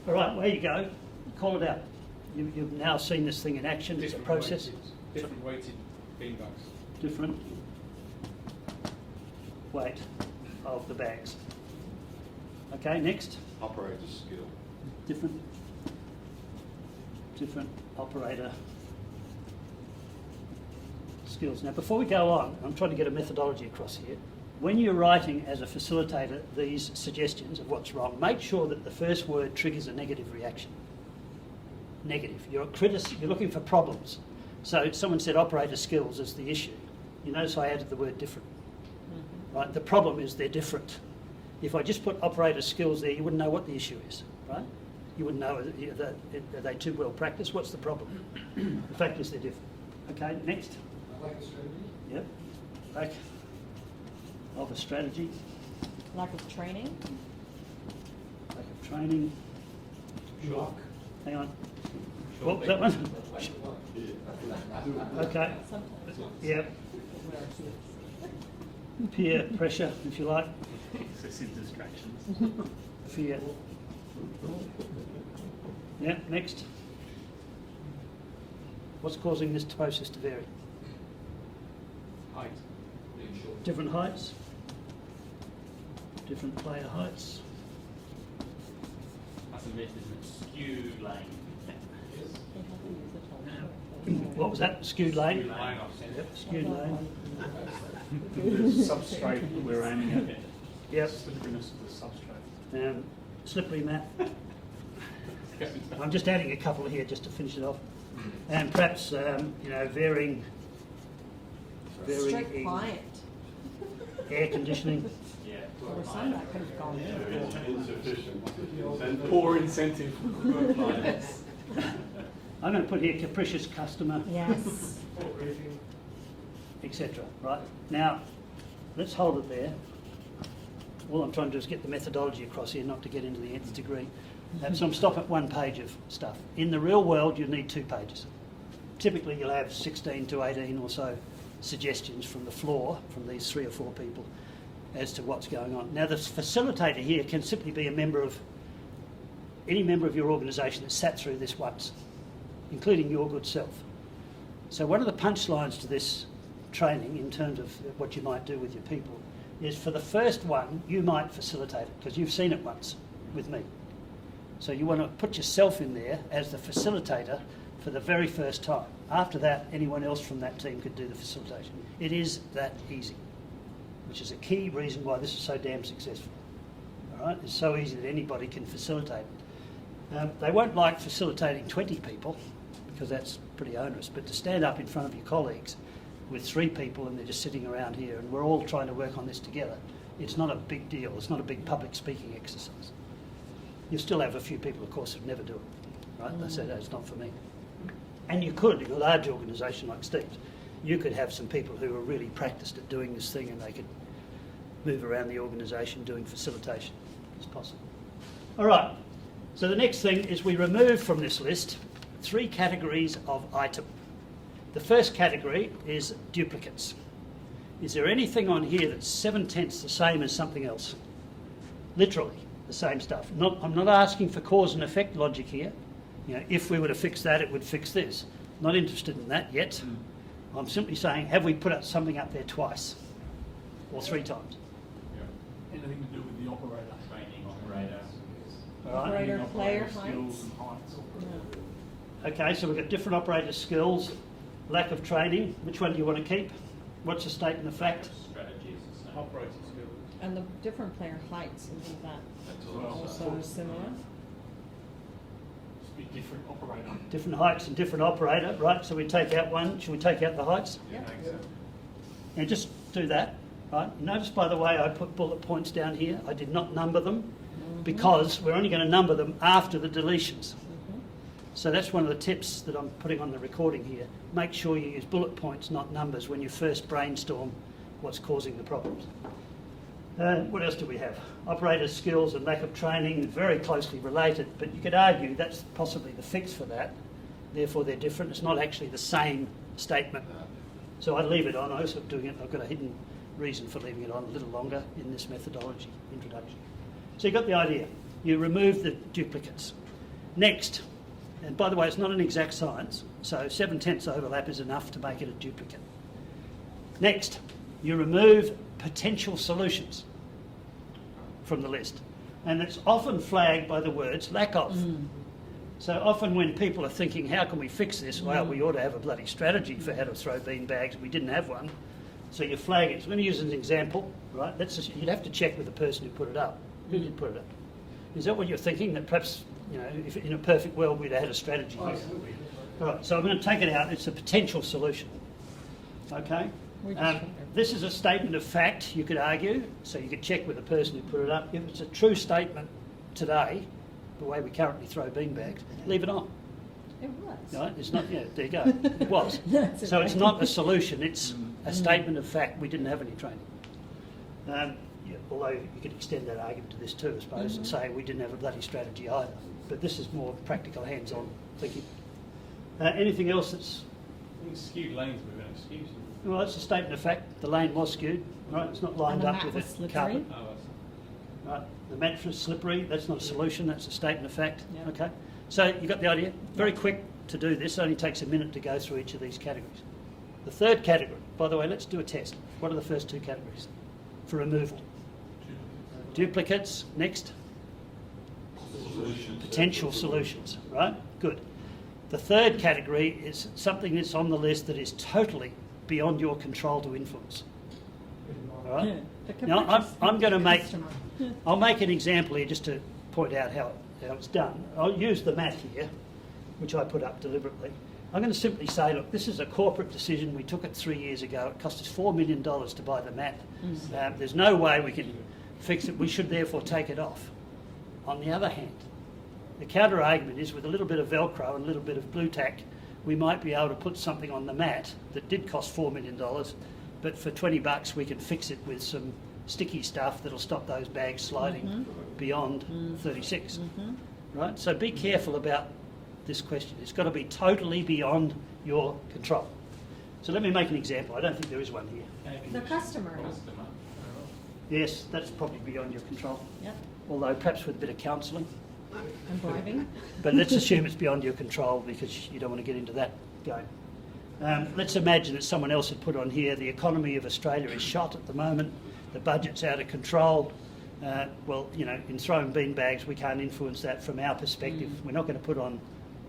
All right, where you go, call it out. You've now seen this thing in action. It's a process. Different weighted beanbags. Different weight of the bags. Okay, next. Operator skill. Different operator skills. Now, before we go on, I'm trying to get a methodology across here. When you're writing as a facilitator these suggestions of what's wrong, make sure that the first word triggers a negative reaction. Negative. You're looking for problems. So someone said operator skills is the issue. You notice I added the word different. Right? The problem is they're different. If I just put operator skills there, you wouldn't know what the issue is, right? You wouldn't know, are they too well practiced? What's the problem? The fact is they're different. Okay, next. Lack of strategy. Yep. Lack of a strategy. Lack of training. Lack of training. Shock. Hang on. What was that one? Okay. Sometimes. Yep. Peer pressure, if you like. Excessive distractions. Fear. Yeah, next. What's causing this process to vary? Height. Different heights. Different player heights. That's a myth, isn't it? Skew lane. What was that? Skewed lane? Skew lane. Yep, skewed lane. The substrate that we're aiming at. Yep. Slipperiness of the substrate. Slippery mat. I'm just adding a couple here just to finish it off. And perhaps, varying Strict client. air conditioning. Yeah. Or some that could have gone in. Insufficient. Poor incentive. I'm going to put here capricious customer, Yes. etc. Right? Now, let's hold it there. All I'm trying to do is get the methodology across here, not to get into the nth degree. So I'm stopping at 1 page of stuff. In the real world, you need 2 pages. Typically, you'll have 16 to 18 or so suggestions from the floor, from these 3 or 4 people, as to what's going on. Now, the facilitator here can simply be any member of your organisation that sat through this once, including your good self. So one of the punchlines to this training, in terms of what you might do with your people, is for the first one, you might facilitate it, because you've seen it once with me. So you want to put yourself in there as the facilitator for the very first time. After that, anyone else from that team could do the facilitation. It is that easy, which is a key reason why this is so damn successful. All right? It's so easy that anybody can facilitate. They won't like facilitating 20 people, because that's pretty onerous, but to stand up in front of your colleagues with 3 people and they're just sitting around here and we're all trying to work on this together, it's not a big deal. It's not a big public speaking exercise. You still have a few people, of course, who never do it, right? They say, no, it's not for me. And you could, in a large organisation like Steve's, you could have some people who are really practiced at doing this thing and they could move around the organisation doing facilitation. It's possible. All right. So the next thing is we remove from this list 3 categories of item. The first category is duplicates. Is there anything on here that's 7/10 the same as something else? Literally the same stuff. I'm not asking for cause and effect logic here. If we were to fix that, it would fix this. Not interested in that yet. I'm simply saying, have we put something up there twice or 3 times? Anything to do with the operator. Training operator. All right. Operator, player skills heights. and heights. Yeah. Okay, so we've got different operator skills, lack of training. Which one do you want to keep? What's the statement of fact? Strategies. Operating skills. And the different player heights, isn't that That's Well, also similar? Be different operator. Different heights and different operator, right? So we take out one. Should we take out the heights? Yeah, I think so. Now just do that, right? Notice, by the way, I put bullet points down here. I did not number them because we're only going to number them after the deletions. So that's one of the tips that I'm putting on the recording here. Make sure you use bullet points, not numbers, when you first brainstorm what's causing the problems. What else do we have? Operator skills and lack of training, very closely related, but you could argue that's possibly the fix for that. Therefore, they're different. It's not actually the same statement. So I leave it on. I also doing it. I've got a hidden reason for leaving it on a little longer in this methodology introduction. So you got the idea. You remove the duplicates. Next, and by the way, it's not an exact science, so 7/10 overlap is enough to make it a duplicate. Next, you remove potential solutions from the list. And it's often flagged by the words lack of. So often when people are thinking, how can we fix this? Well, we ought to have a bloody strategy for how to throw bean bags. We didn't have one. So you flag it. So I'm going to use an example, right? You'd have to check with the person who put it up. Who did put it up? Is that what you're thinking? That perhaps, you know, if in a perfect world we'd have had a strategy. All right, so I'm going to take it out. It's a potential solution. Okay? This is a statement of fact, you could argue, so you could check with the person who put it up. If it's a true statement today, the way we currently throw beanbags, leave it on. It was. Right? It's not, yeah, there you go. It was. That's So it's okay. not a solution, it's a statement of fact. We didn't have any training. Yeah, although you could extend that argument to this too, I suppose, and say we didn't have a bloody strategy either. But this is more practical, hands-on thinking. Anything else that's... I think skewed lanes we're going to excuse. Well, it's a statement of fact. The lane was skewed, right? It's not lined And the up mat with was a slippery. carpet. Oh, Right. The mat was slippery. That's not a solution. That's a statement of fact. Yeah. Okay. So you got the idea. Very quick to do this. Only takes a minute to go through each of these categories. The third category. By the way, let's do a test. What are the first two categories for removal? Duplicates. Next. Potential solutions. Right. Good. The third category is something that's on the list that is totally beyond your control to influence. All right. Yeah, the Now capricious I'm going to make. customer. I'll make an example here just to point out how it's done. I'll use the mat here, which I put up deliberately. I'm going to simply say, look, this is a corporate decision. We took it 3 years ago. It cost us $4 million to buy the mat. There's no way we can fix it. We should therefore take it off. On the other hand, the counter argument is with a little bit of Velcro and a little bit of blue tack, we might be able to put something on the mat that did cost $4 million, but for $20 we can fix it with some sticky stuff that'll stop those bags sliding beyond 36. Right? So be careful about this question. It's got to be totally beyond your control. So let me make an example. I don't think there is one here. The customer. Yes, that's probably beyond your control, Yep. although perhaps with a bit of counselling. And bribing. But let's assume it's beyond your control because you don't want to get into that game. Let's imagine that someone else had put on here, the economy of Australia is shot at the moment, the budget's out of control. Well, you know, in throwing bean bags, we can't influence that from our perspective. We're not going to put on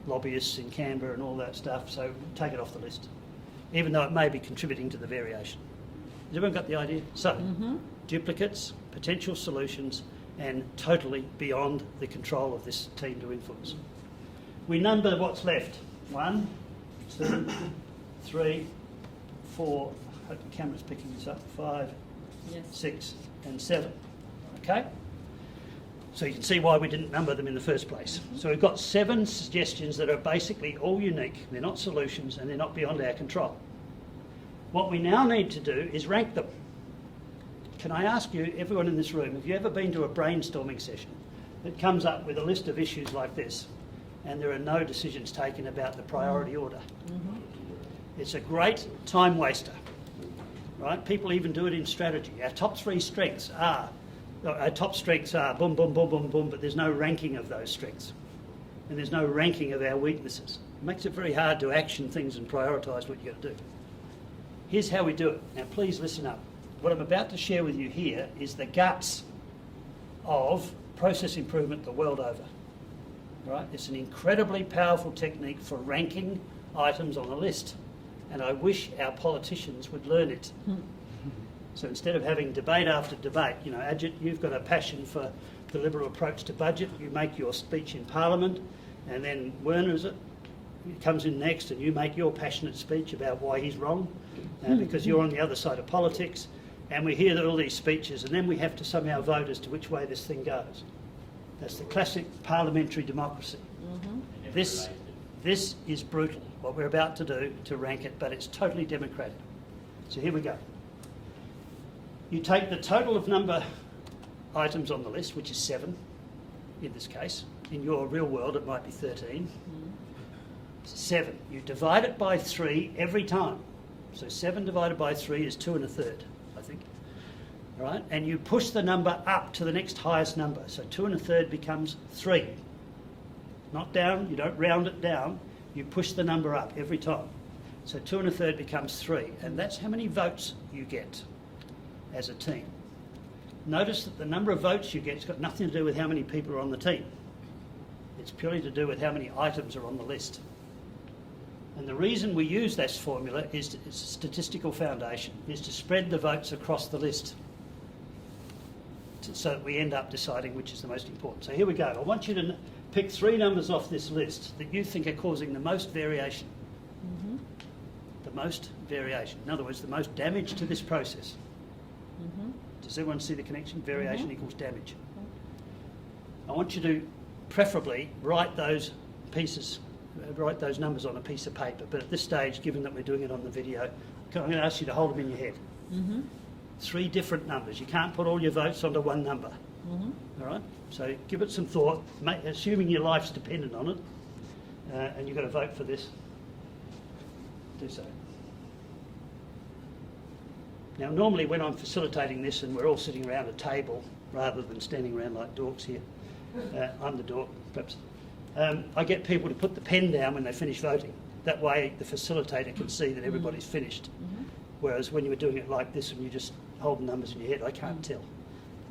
lobbyists in Canberra and all that stuff, so take it off the list, even though it may be contributing to the variation. Has everyone got the idea? So, duplicates, potential solutions, and totally beyond the control of this team to influence. We number what's left. 1, 2, 3, 4, I hope the camera's picking this up, 5, Yes. 6 and 7. Okay? So you can see why we didn't number them in the first place. So we've got 7 suggestions that are basically all unique. They're not solutions and they're not beyond our control. What we now need to do is rank them. Can I ask you, everyone in this room, have you ever been to a brainstorming session that comes up with a list of issues like this and there are no decisions taken about the priority order? It's a great time waster, right? People even do it in strategy. Our top strengths are boom, boom, boom, boom, boom, but there's no ranking of those strengths. And there's no ranking of our weaknesses. It makes it very hard to action things and prioritise what you've got to do. Here's how we do it. Now, please listen up. What I'm about to share with you here is the guts of process improvement the world over. Right? It's an incredibly powerful technique for ranking items on a list, and I wish our politicians would learn it. So instead of having debate after debate, you know, Ajit, you've got a passion for the Liberal approach to budget. You make your speech in Parliament, and then Werner, is it? He comes in next, and you make your passionate speech about why he's wrong, because you're on the other side of politics, and we hear all these speeches, and then we have to somehow vote as to which way this thing goes. That's the classic parliamentary democracy. This is brutal, what we're about to do to rank it, but it's totally democratic. So here we go. You take the total of number items on the list, which is 7 in this case. In your real world, it might be 13. 7. You divide it by 3 every time. So 7 divided by 3 is 2 1/3, I think. All right? And you push the number up to the next highest number. So 2 1/3 becomes 3. Not down, you don't round it down, you push the number up every time. So 2 1/3 becomes 3, and that's how many votes you get as a team. Notice that the number of votes you get has got nothing to do with how many people are on the team. It's purely to do with how many items are on the list. And the reason we use this formula is it's a statistical foundation, is to spread the votes across the list so that we end up deciding which is the most important. So here we go. I want you to pick 3 numbers off this list that you think are causing the most variation. The most variation. In other words, the most damage to this process. Does everyone see the connection? Variation equals damage. I want you to preferably write those numbers on a piece of paper. But at this stage, given that we're doing it on the video, I'm going to ask you to hold them in your head. 3 different numbers. You can't put all your votes onto one number. All right? So give it some thought, assuming your life's dependent on it, and you've got to vote for this. Do so. Now, normally when I'm facilitating this and we're all sitting around a table rather than standing around like dorks here, I'm the dork, perhaps, I get people to put the pen down when they finish voting. That way the facilitator can see that everybody's finished. Whereas when you were doing it like this and you just hold the numbers in your head, I can't tell.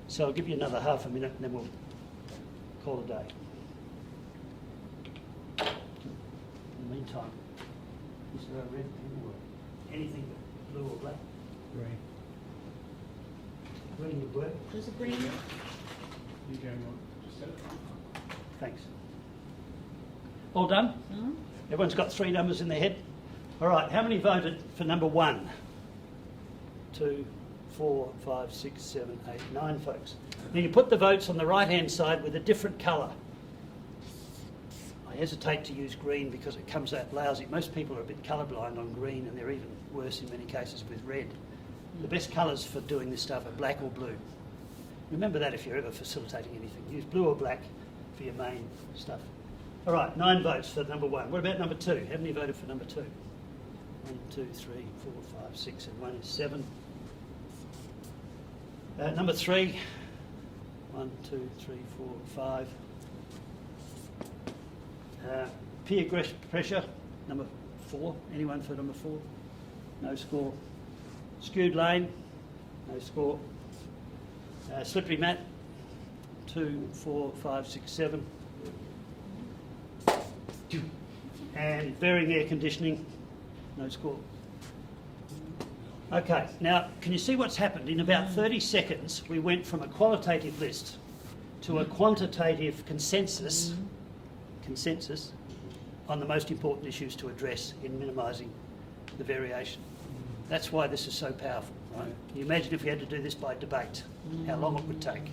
So I'll give you another half a minute and then we'll call it a day. In the meantime, is there a red pen or anything but blue or black? Green. Green would work. Does it green? You going on? Just said it. Thanks. All done? Everyone's got 3 numbers in their head? All right, how many voted for number 1? 2, 4, 5, 6, 7, 8, 9 folks. Now you put the votes on the right-hand side with a different colour. I hesitate to use green because it comes out lousy. Most people are a bit colourblind on green, and they're even worse in many cases with red. The best colours for doing this stuff are black or blue. Remember that if you're ever facilitating anything. Use blue or black for your main stuff. All right, 9 votes for number 1. What about number 2? How many voted for number 2? 1, 2, 3, 4, 5, 6, and 1 is 7. Number 3. 1, 2, 3, 4, 5. Peer pressure, number 4. Anyone for number 4? No score. Skewed lane, no score. Slippery mat, 2, 4, 5, 6, 7. And varying air conditioning, no score. Okay, now can you see what's happened? In about 30 seconds, we went from a qualitative list to a quantitative consensus on the most important issues to address in minimising the variation. That's why this is so powerful, right? Can you imagine if we had to do this by debate, how long it would take?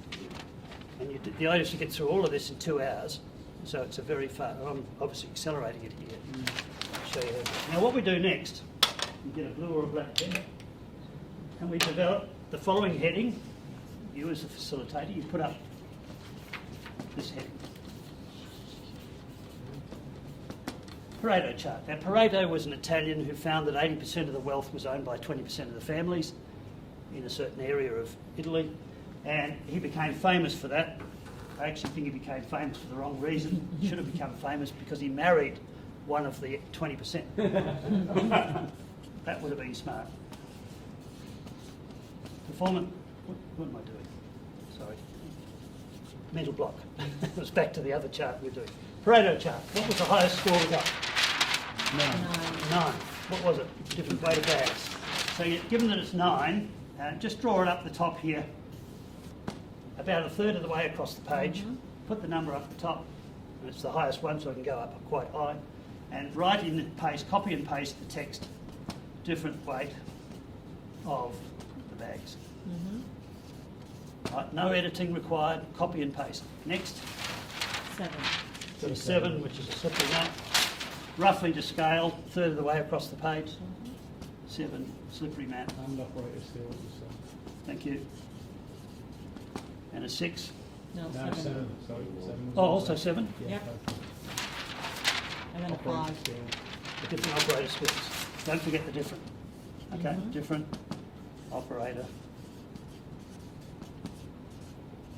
And the idea is to get through all of this in 2 hours, so it's a very fast. I'm obviously accelerating it here. I'll show you how. Now what we do next, you get a blue or a black pen, and we develop the following heading. You as a facilitator, you put up this heading. Pareto chart. Now Pareto was an Italian who found that 80% of the wealth was owned by 20% of the families in a certain area of Italy, and he became famous for that. I actually think he became famous for the wrong reason. He should have become famous because he married one of the 20%. That would have been smart. Performance. What am I doing? Sorry. Mental block. It was back to the other chart we're doing. Pareto chart. What was the highest score we got? 9. What was it? Different weight of bags. So given that it's 9, just draw it up the top here, about 1/3 of the way across the page. Put the number up the top. And it's the highest one, so I can go up quite high. And write in paste, copy and paste the text, different weight of the bags. Right, no editing required, copy and paste. Next, 7. got a 7, which is a slippery mat. Roughly to scale, third of the way across the page. 7, slippery mat. And operator skills is Thank you. And a 6. No, no, 7. 7. Sorry, 7. Oh, also 7. Yeah. Yep. Okay. And then a Operator 5. skills. The different operator skills. Don't forget the different. Okay, different operator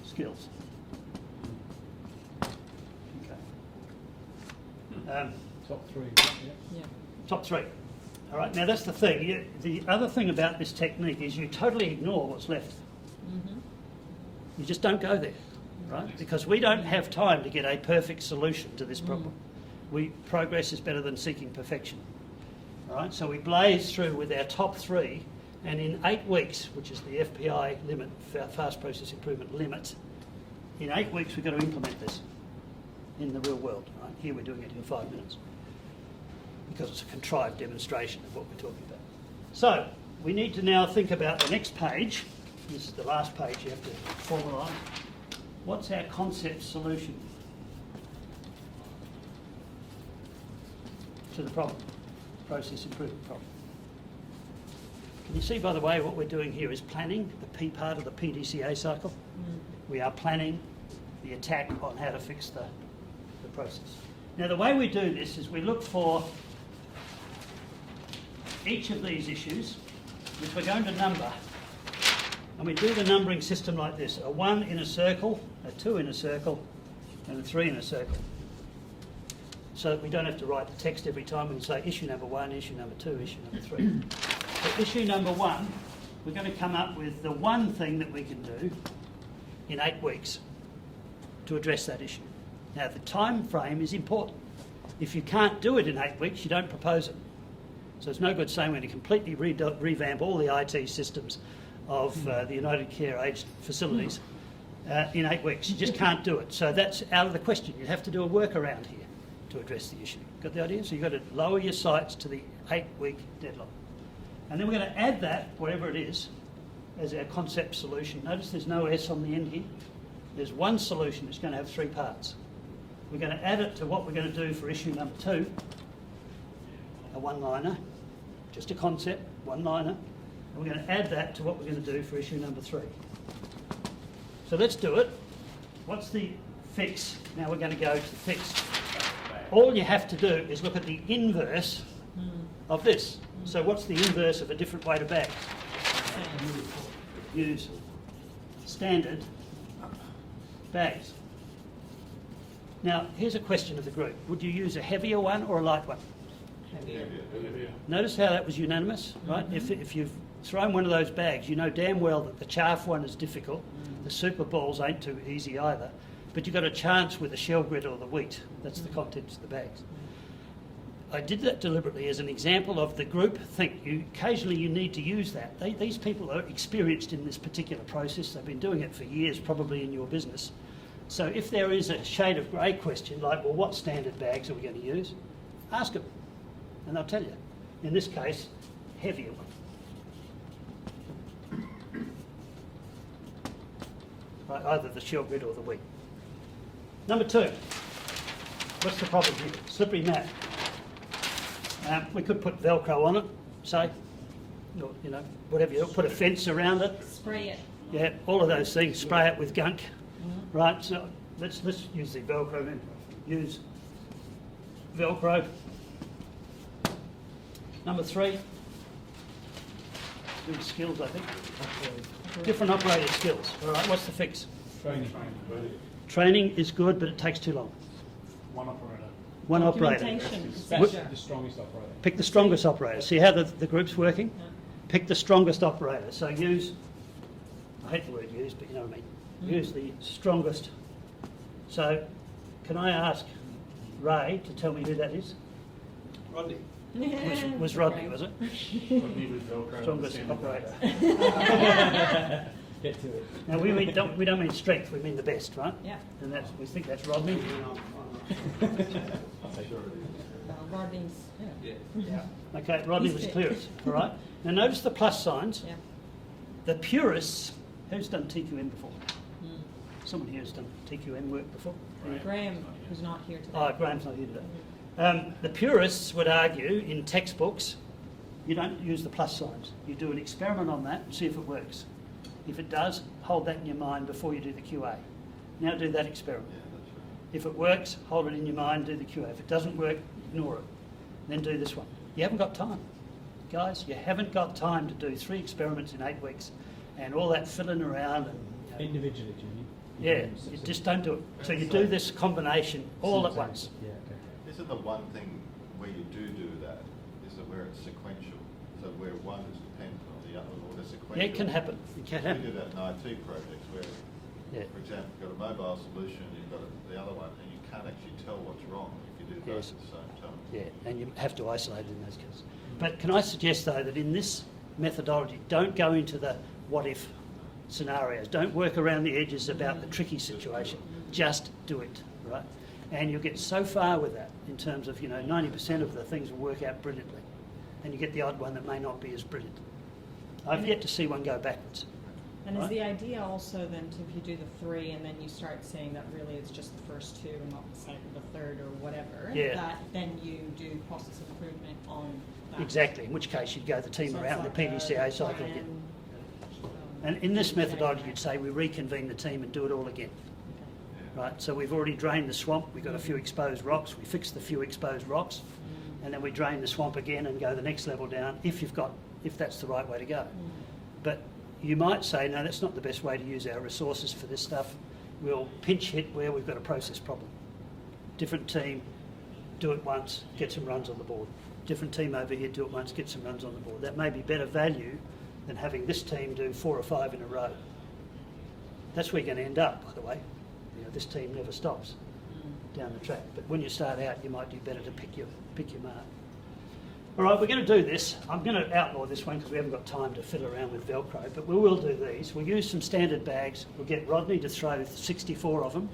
skills. Okay. Top 3. Yeah. Top 3. All right, now that's the thing. The other thing about this technique is you totally ignore what's left. You just don't go there, right? Because we don't have time to get a perfect solution to this problem. Progress is better than seeking perfection. All right, so we blaze through with our top 3, and in 8 weeks, which is the FPI limit, fast process improvement limit, in 8 weeks we've got to implement this in the real world. Right? Here we're doing it in 5 minutes because it's a contrived demonstration of what we're talking about. So we need to now think about the next page. This is the last page you have to formalise. What's our concept solution to the problem, process improvement problem? Can you see, by the way, what we're doing here is planning, the P part of the PDCA cycle. We are planning the attack on how to fix the process. Now, the way we do this is we look for each of these issues, which we're going to number. And we do the numbering system like this: a 1 in a circle, a 2 in a circle, and a 3 in a circle. So that we don't have to write the text every time. We can say issue number 1, issue number 2, issue number 3. So issue number 1, we're going to come up with the one thing that we can do in 8 weeks to address that issue. Now, the time frame is important. If you can't do it in 8 weeks, you don't propose it. So it's no good saying we're going to completely revamp all the IT systems of the United Care aged facilities in 8 weeks. You just can't do it. So that's out of the question. You have to do a workaround here to address the issue. Got the idea? So you've got to lower your sights to the 8-week deadline. And then we're going to add that, whatever it is, as our concept solution. Notice there's no S on the end here. There's one solution that's going to have 3 parts. We're going to add it to what we're going to do for issue number 2, a one-liner, just a concept, one-liner. And we're going to add that to what we're going to do for issue number 3. So let's do it. What's the fix? Now we're going to go to fix. All you have to do is look at the inverse of this. So what's the inverse of a different weight of bags? Use standard bags. Now, here's a question of the group. Would you use a heavier one or a light one? Notice how that was unanimous, right? If you've thrown one of those bags, you know damn well that the chaff one is difficult. The super balls ain't too easy either. But you've got a chance with the shell grit or the wheat. That's the contents of the bags. I did that deliberately as an example of the group think. Occasionally you need to use that. These people are experienced in this particular process. They've been doing it for years, probably in your business. So if there is a shade of grey question, like, well, what standard bags are we going to use? Ask them, and they'll tell you. In this case, heavier one. Right, either the shell grit or the wheat. Number 2, what's the problem here? Slippery mat. We could put Velcro on it, say, or, you know, whatever you put a fence around it. Spray it. Yeah, all of those things. Spray it with gunk, right? So let's use the Velcro then. Use Velcro. Number 3, good skills, I think. Different operator skills. All right, what's the fix? Training. Training is good, but it takes too long. One operator. One operator. Documentation, That's etc. the strongest operator. Pick the strongest operator. See how the group's working? Pick the strongest operator. So use, I hate the word use, but you know what I mean. Use the strongest. So can I ask Ray to tell me who that is? Rodney. Was Rodney, was it? Rodney with Velcro. Strongest operator. Get to it. Now we don't mean strength, we mean the best, right? Yeah. And we think that's Rodney. I'll take it. Rodney's, yeah. Yeah. Okay, Rodney was clearest, all right? Now notice the plus signs. Yeah. The purists, who's done TQM before? Mm. Someone here has done TQM work before? Graham, who's not here today. Oh, Graham's not here today. The purists would argue in textbooks, you don't use the plus signs. You do an experiment on that and see if it works. If it does, hold that in your mind before you do the QA. Now do that experiment. If it works, hold it in your mind, do the QA. If it doesn't work, ignore it. Then do this one. You haven't got time. Guys, you haven't got time to do 3 experiments in 8 weeks and all that fiddling around. And, Individually, Jimmy. yeah, you just don't do it. So you do this combination all at once. Yeah, okay. Isn't the one thing where you do that, is that where it's sequential? So where one is dependent on the other, or the sequential? Yeah, it can happen. It can We happen. do that in IT projects where, Yeah. for example, you've got a mobile solution, you've got the other one, and you can't actually tell what's wrong if you do both Yes. at the same time. Yeah, and you have to isolate it in those cases. But can I suggest, though, that in this methodology, don't go into the what-if scenarios. Don't work around the edges about the tricky situation. Just do it, right? And you'll get so far with that in terms of, 90% of the things will work out brilliantly. And you get the odd one that may not be as brilliant. I've yet to see one go backwards. And is Right. the idea also then to, if you do the 3 and then you start saying that really it's just the first 2 and not the second, the third or whatever, Yeah. that then you do process improvement on that? Exactly, in which case you'd go the team So it's around the like PDCA a cycle plan, again. um, And in this PDCA methodology, plan. you'd say we reconvene the team and do it all again. Okay. Right, so we've already drained the swamp, we've got a few exposed rocks, we fixed the few exposed rocks, and then we drain the swamp again and go the next level down if that's the right way to go. But you might say, no, that's not the best way to use our resources for this stuff. We'll pinch hit where we've got a process problem. Different team, do it once, get some runs on the board. Different team over here, do it once, get some runs on the board. That may be better value than having this team do 4 or 5 in a row. That's where you're going to end up, by the way. This team never stops down the track. But when you start out, you might do better to pick your mark. All right, we're going to do this. I'm going to outlaw this one because we haven't got time to fiddle around with Velcro, but we will do these. We'll use some standard bags. We'll get Rodney to throw 64 of them.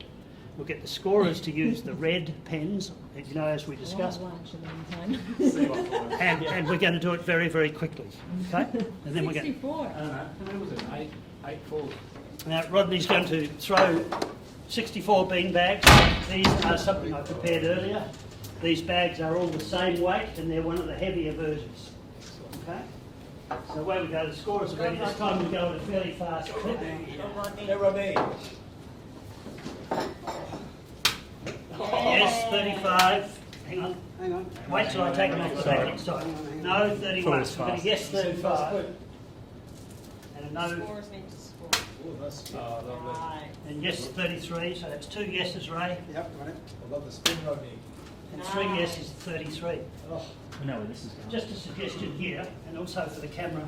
We'll get the scorers to use the red pens, as we discussed. Lunch in the meantime. And we're going to do it very, very quickly. Okay? And then we're going 64. I don't know. How many was it? 8 falls. Now, Rodney's going to throw 64 bean bags. These are something I prepared earlier. These bags are all the same weight and they're one of the heavier versions. Okay? So away we go. The scorers are ready. This time we go at a fairly fast clip. Hey, Rodney. Yes, 35. Hang on. Hang on. Wait till I take them off the back next time. No, 31. Always We're going to yes, 35. And a no, Scores need to score. Oh, that's good. Oh, lovely. Right. and yes, 33. So that's 2 yeses, Ray. Yep, got it. I love the spin, Rodney. And 3 yeses, 33. We know where this is going. Just a suggestion here, and also for the camera,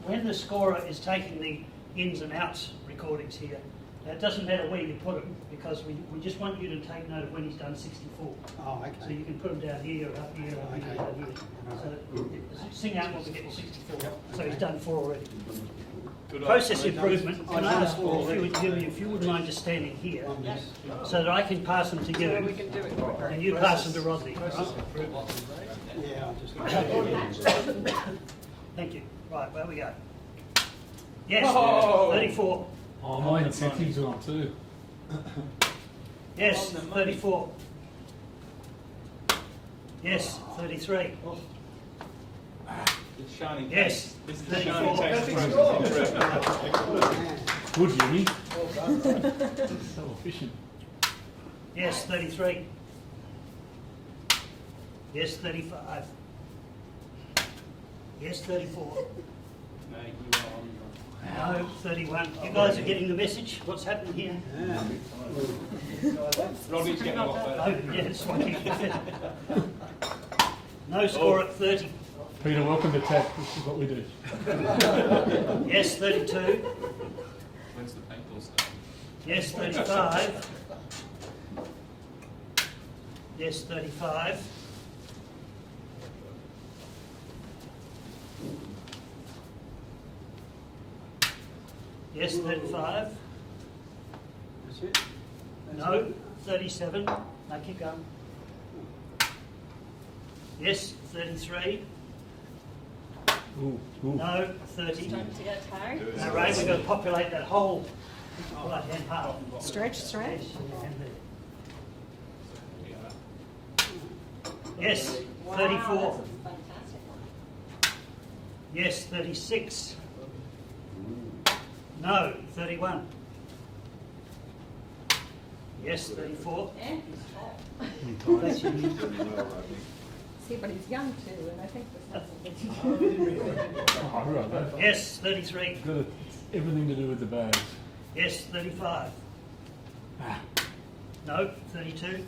when the scorer is taking the ins and outs recordings here, it doesn't matter where you put them, because we just want you to take note of when he's done 64. Oh, So okay. you can put them down here, or up here, or up here, down here. So sing out when we get to 64. So he's done 4 already. Good Process idea. improvement, can I ask if you wouldn't mind just standing here, so that I can pass them to you, and you pass them to Rodney. all right? Yeah, I'll just. Thank you. Right, where we go? Yes, Oh. 34. Oh, mine incentives are on too. Yes, 34. Yes, 33. It's shining. Yes, This is the 34. shining text Perfect process. Man. Good, Jimmy. So efficient. Yes, 33. Yes, 35. Yes, 34. No, you are on No, 31. You guys are getting the message? What's happening here? Rodney's getting a lot better. Oh, yeah, that's why you can fit. No score at 30. Peter, welcome to TAP. This is what we do. Yes, 32. When's the paintball start? Yes, 35. Yes, 35. Yes, 35. That's it? That's No, it? 37. No, keep going. Yes, 33. Ooh, ooh. No, 30. Starting to get tired? No, Ray, we've got to populate that whole right-hand half. Stretch, stretch. Yes, Wow, 34. that's a fantastic one. Yes, 36. No, 31. Yes, 34. Yeah, he's tall. Thank you. See, but he's young too, and I think this has something to do. Oh, right, that- Yes, 33. Got it. Everything to do with the bags. Yes, 35. Ah, No, 32.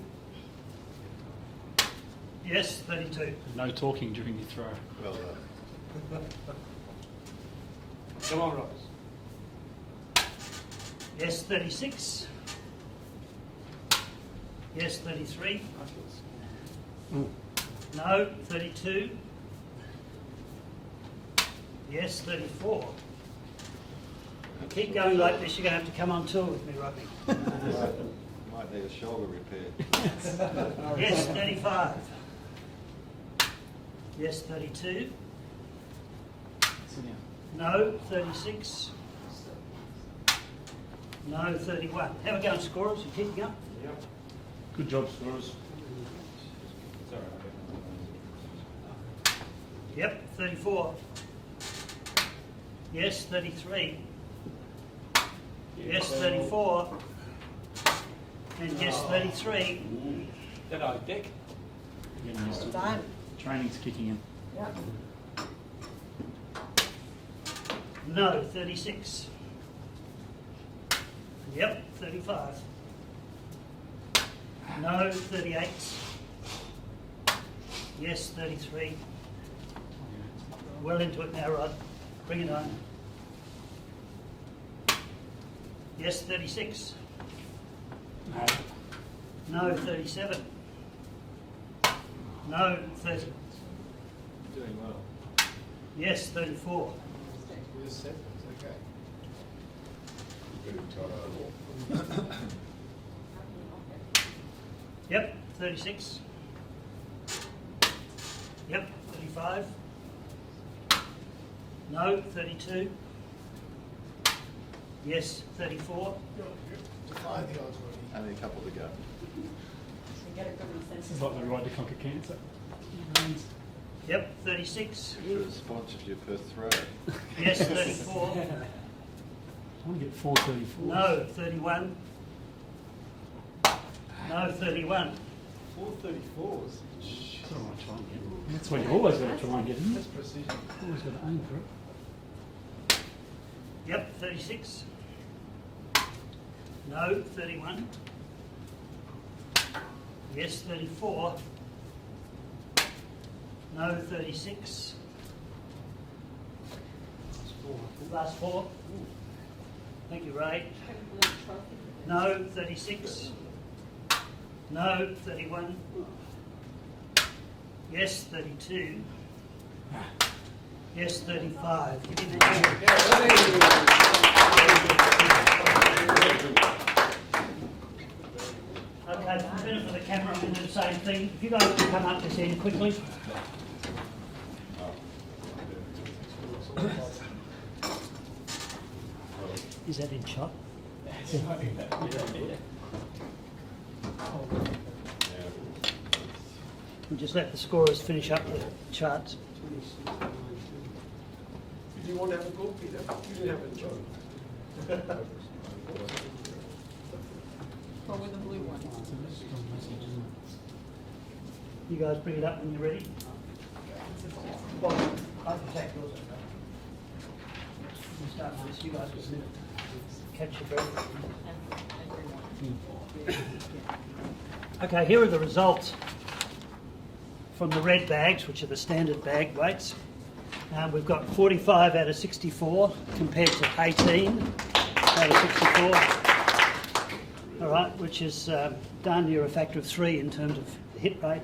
Yes, 32. no talking during your throw. Well done. Come on, Ross. Yes, 36. Yes, 33. Ooh. No, 32. Yes, 34. Keep going like this, you're going to have to come on tour with me, Robbie. Might need a shoulder repair. Yes, 35. Yes, 32. Sit down. No, 36. No, 31. Have a go and scorers, you keep going. Good job, scorers. Yep, 34. Yes, 33. Yes, 34. And yes, 33. That I dick. Getting used to it. Done. Training's kicking in. Yep. No, 36. Yep, 35. No, 38. Yes, 33. Well into it now, Rod. Bring it on. Yes, 36. No. No, 37. No, 30. Doing well. Yes, 34. We're set. It's okay. Yep, 36. Yep, 35. No, 32. Yes, 34. Only a couple to go. So get a good This is like the ride to conquer cancer. Yep, 36. Should have sponsored your first throw. Yes, 34. I want to get 434. No, 31. No, 31. 434s. That's what I want to try and get. That's what you always got to try and get, isn't That's it? precision. Always got to aim for it. Yep, 36. No, 31. Yes, 34. No, 36. Last four. Thank you, Ray. No, 36. No, 31. Yes, 32. Yes, 35. Give me the hand. Okay, for the benefit of the camera, I'm going to do the same thing. If you guys can come up this end quickly. Is that in shot? We'll just let the scorers finish up the charts. If you want to have a go, Peter, you can have a joke. Or with the blue one. You guys bring it up when you're ready. Well, I can take yours. We'll start with this. You guys can catch your breath. Okay, here are the results from the red bags, which are the standard bag weights. We've got 45 out of 64 compared to 18 out of 64. All right, which is darn near a factor of 3 in terms of hit rate.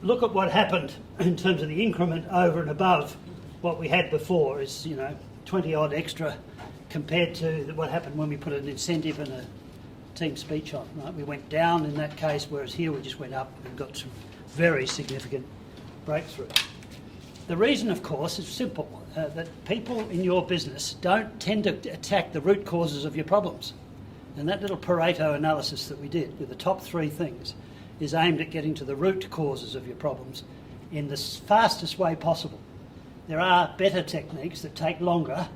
Look at what happened in terms of the increment over and above what we had before is, 20 odd extra compared to what happened when we put an incentive and a team speech on, right? We went down in that case, whereas here we just went up and got some very significant breakthrough. The reason, of course, is simple, that people in your business don't tend to attack the root causes of your problems. And that little Pareto analysis that we did with the top 3 things is aimed at getting to the root causes of your problems in the fastest way possible. There are better techniques that take longer,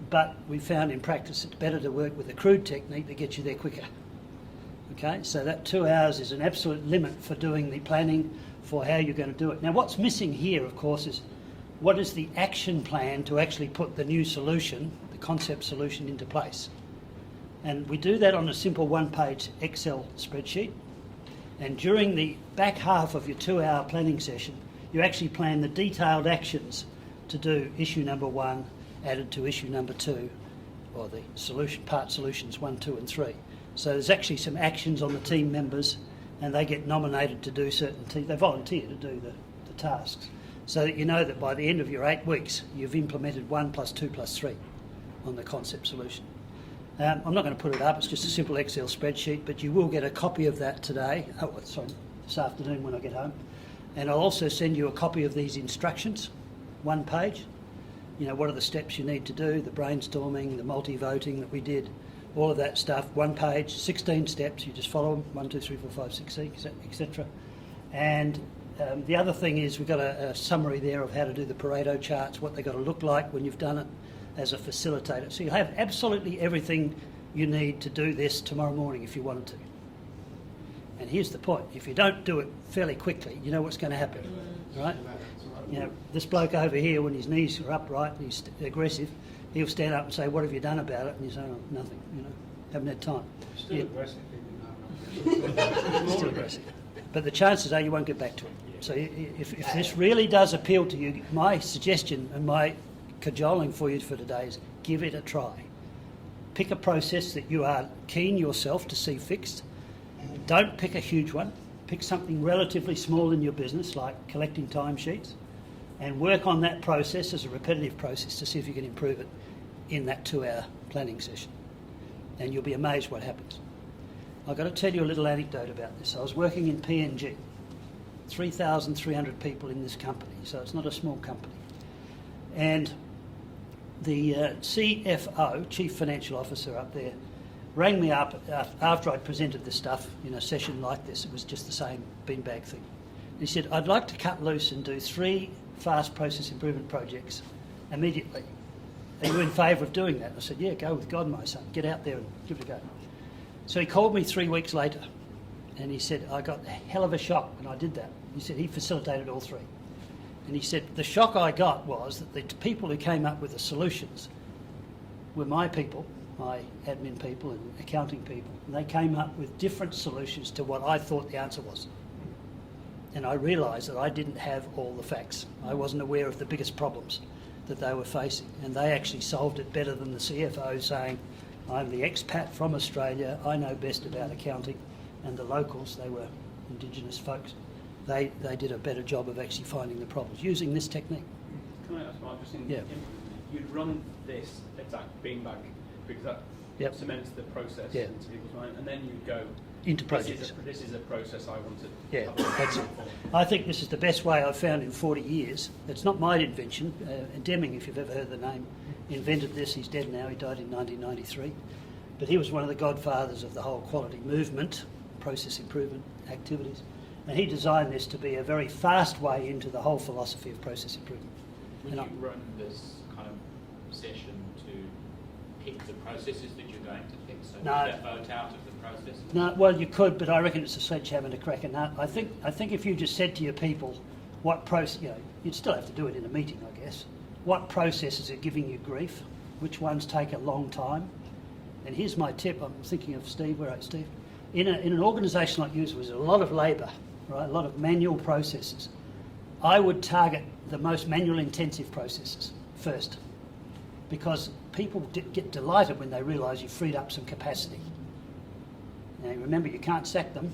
but we found in practice it's better to work with a crude technique that gets you there quicker. Okay, so that 2 hours is an absolute limit for doing the planning for how you're going to do it. Now, what's missing here, of course, is what is the action plan to actually put the new solution, the concept solution, into place. And we do that on a simple 1-page Excel spreadsheet. And during the back half of your 2-hour planning session, you actually plan the detailed actions to do issue number 1 added to issue number 2, or the solution part solutions 1, 2 and 3. So there's actually some actions on the team members, and they get nominated to do they volunteer to do the tasks, so that you know that by the end of your 8 weeks you've implemented 1 + 2 + 3 on the concept solution. I'm not going to put it up, it's just a simple Excel spreadsheet, but you will get a copy of that today, this afternoon when I get home. And I'll also send you a copy of these instructions, 1 page. You know, what are the steps you need to do, the brainstorming, the multi-voting that we did, all of that stuff, 1 page, 16 steps, you just follow them, 1, 2, 3, 4, 5, 6, etc. And the other thing is we've got a summary there of how to do the Pareto charts, what they've got to look like when you've done it as a facilitator. So you have absolutely everything you need to do this tomorrow morning if you wanted to. And here's the point, if you don't do it fairly quickly, you know what's going to happen, right? You know, this bloke over here, when his knees are upright and he's aggressive, he'll stand up and say, what have you done about it? And you say, oh, nothing, you know, haven't had time. Still aggressive. Still aggressive. But the chances are you won't get back to it. So if this really does appeal to you, my suggestion and my cajoling for you for today is give it a try. Pick a process that you are keen yourself to see fixed. Don't pick a huge one. Pick something relatively small in your business, like collecting timesheets, and work on that process as a repetitive process to see if you can improve it in that 2-hour planning session. And you'll be amazed what happens. I've got to tell you a little anecdote about this. I was working in PNG, 3,300 people in this company, so it's not a small company. And the CFO, Chief Financial Officer up there, rang me up after I'd presented the stuff in a session like this. It was just the same beanbag thing. He said, I'd like to cut loose and do 3 fast process improvement projects immediately. Are you in favour of doing that? I said, yeah, go with God, my son. Get out there and give it a go. So he called me 3 weeks later and he said, I got a hell of a shock when I did that. He said he facilitated all 3. And he said, the shock I got was that the people who came up with the solutions were my people, my admin people and accounting people, and they came up with different solutions to what I thought the answer was. And I realised that I didn't have all the facts. I wasn't aware of the biggest problems that they were facing, and they actually solved it better than the CFO saying, I'm the expat from Australia, I know best about accounting, and the locals, they were Indigenous folks, they did a better job of actually finding the problems using this technique. Can I ask Mark, just in, Yeah. you'd run this exact beanbag because that Yep. cements the process Yeah. into people's mind, and then you'd go Into projects. This is a process I want to Yeah, have a that's it. for. I think this is the best way I've found in 40 years. It's not my invention. Deming, if you've ever heard the name, invented this. He's dead now. He died in 1993. But he was one of the godfathers of the whole quality movement, process improvement activities. And he designed this to be a very fast way into the whole philosophy of process improvement. Would And you run this kind of session to pick the processes that you're going to fix? So No. that vote out of the process? No, well, you could, but I reckon it's a sledgehammer to crack a nut. I think if you just said to your people what process, you know, you'd still have to do it in a meeting, I guess. What processes are giving you grief? Which ones take a long time? And here's my tip. I'm thinking of Steve. Where are you, Steve? In an organisation like yours, there's a lot of labour, right? A lot of manual processes. I would target the most manual intensive processes first, because people get delighted when they realise you've freed up some capacity. Now remember, you can't sack them.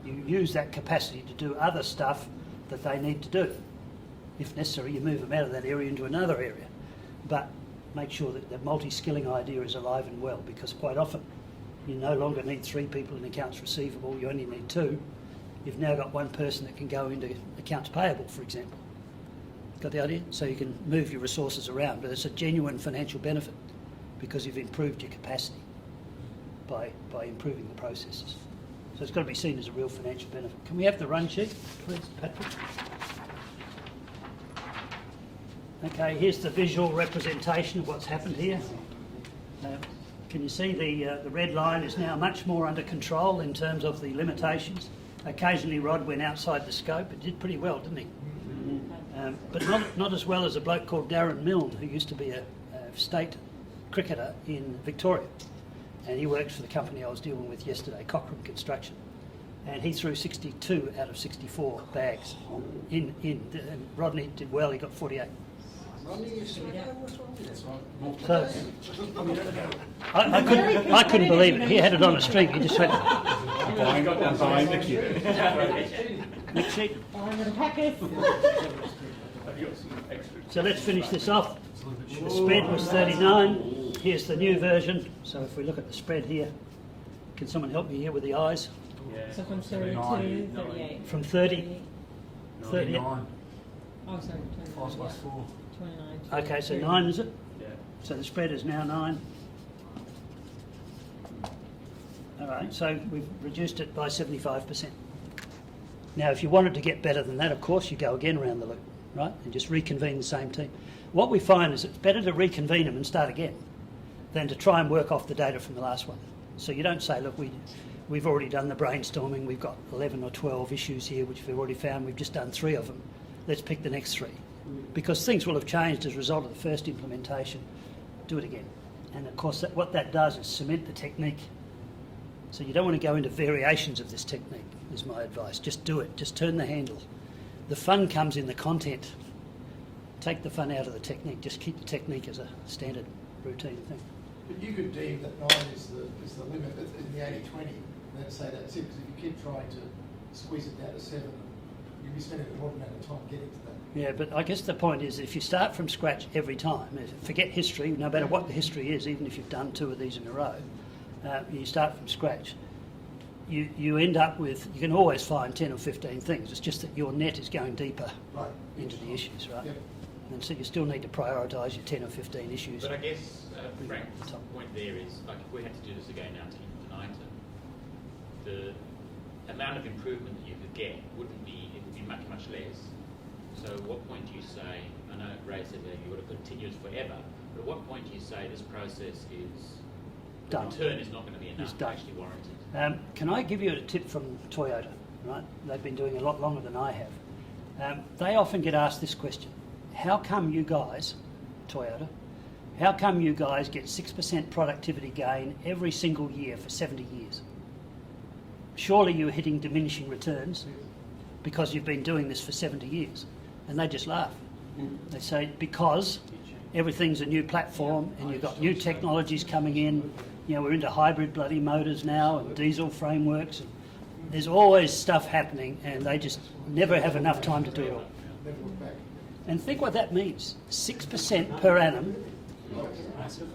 You use that capacity to do other stuff that they need to do. If necessary, you move them out of that area into another area. But make sure that the multi-skilling idea is alive and well, because quite often You no longer need 3 people in accounts receivable, you only need 2. You've now got 1 person that can go into accounts payable, for example. Got the idea? So you can move your resources around, but it's a genuine financial benefit because you've improved your capacity by improving the processes. So it's got to be seen as a real financial benefit. Can we have the run sheet, please, Patrick? Okay, here's the visual representation of what's happened here. Can you see the red line is now much more under control in terms of the limitations. Occasionally Rod went outside the scope. It did pretty well, didn't he? But not as well as a bloke called Darren Milne, who used to be a state cricketer in Victoria. And he worked for the company I was dealing with yesterday, Cochrane Construction. And he threw 62 out of 64 bags in. And Rodney did well, he got 48. So I couldn't believe it. He had it on a string. He just went. I'm buying next year. Next sheet. I'm going to pack it. So let's finish this off. The spread was 39. Here's the new version. So if we look at the spread here, can someone help me here with the eyes? So from 32, 38. From 30. 30. 99. Oh, sorry, 29. 5 plus 4. 29. Okay, so 9 is it? Yeah. So the spread is now 9. All right, so we've reduced it by 75%. Now, if you wanted to get better than that, of course, you go again around the loop, right, and just reconvene the same team. What we find is it's better to reconvene them and start again than to try and work off the data from the last one. So you don't say, look, we've already done the brainstorming, we've got 11 or 12 issues here which we've already found, we've just done 3 of them. Let's pick the next 3. Because things will have changed as a result of the first implementation. Do it again. And of course, what that does is cement the technique. So you don't want to go into variations of this technique, is my advice. Just do it. Just turn the handle. The fun comes in the content. Take the fun out of the technique. Just keep the technique as a standard routine thing. But you could deem that 9 is the limit in the 80-20, and then say that's it, because if you keep trying to squeeze it down to 7, you'll be spending a lot amount of time getting to that. Yeah, but I guess the point is if you start from scratch every time, forget history, no matter what the history is, even if you've done 2 of these in a row, you start from scratch, you end up with, you can always find 10 or 15 things, it's just that your net is going deeper into the issues, right? Yep. And so you still need to prioritise your 10 or 15 issues. But I guess Frank's point there is, like, if we had to do this again now tonight, the amount of improvement that you could get it would be much, much less. So at what point do you say, I know Ray said that you would have continued forever, but at what point do you say this process is, the done. return is not going to be enough It's to done. actually warrant it? Can I give you a tip from Toyota, right? They've been doing a lot longer than I have. They often get asked this question: how come you guys, Toyota, how come you guys get 6% productivity gain every single year for 70 years? Surely you're hitting diminishing returns because you've been doing this for 70 years. And they just laugh. They say, because everything's a new platform and you've got new technologies coming in. You know, we're into hybrid bloody motors now and diesel frameworks. And there's always stuff happening and they just never have enough time to do it all. And think what that means. 6% per annum,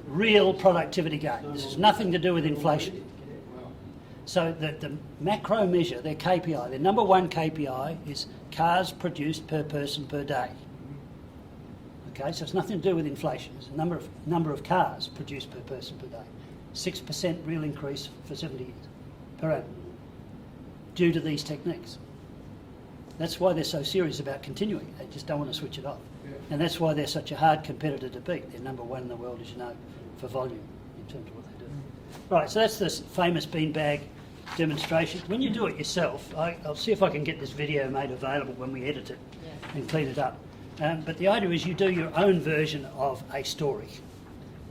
real productivity gain. This has nothing to do with inflation. So the macro measure, their KPI, their number 1 KPI is cars produced per person per day. Okay, so it's nothing to do with inflation. It's the number of cars produced per person per day. 6% real increase for 70 years per annum due to these techniques. That's why they're so serious about continuing. They just don't want to switch it off. And that's why they're such a hard competitor to beat. They're number 1 in the world, as you know, for volume in terms of what they do. Right, so that's this famous beanbag demonstration. When you do it yourself, I'll see if I can get this video made available when we edit it and clean it up. But the idea is you do your own version of a story.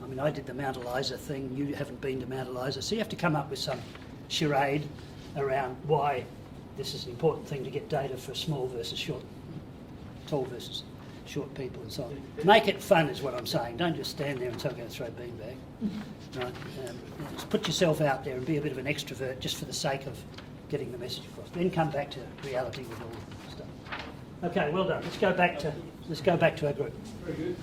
I mean, I did the Mount Eliza thing. You haven't been to Mount Eliza, so you have to come up with some charade around why this is an important thing to get data for small versus short, tall versus short people and so on. Make it fun is what I'm saying. Don't just stand there and say, I'm going to throw a beanbag. Right? Just put yourself out there and be a bit of an extrovert just for the sake of getting the message across. Then come back to reality with all the stuff. Okay, well done. Let's go back to our group. Very good.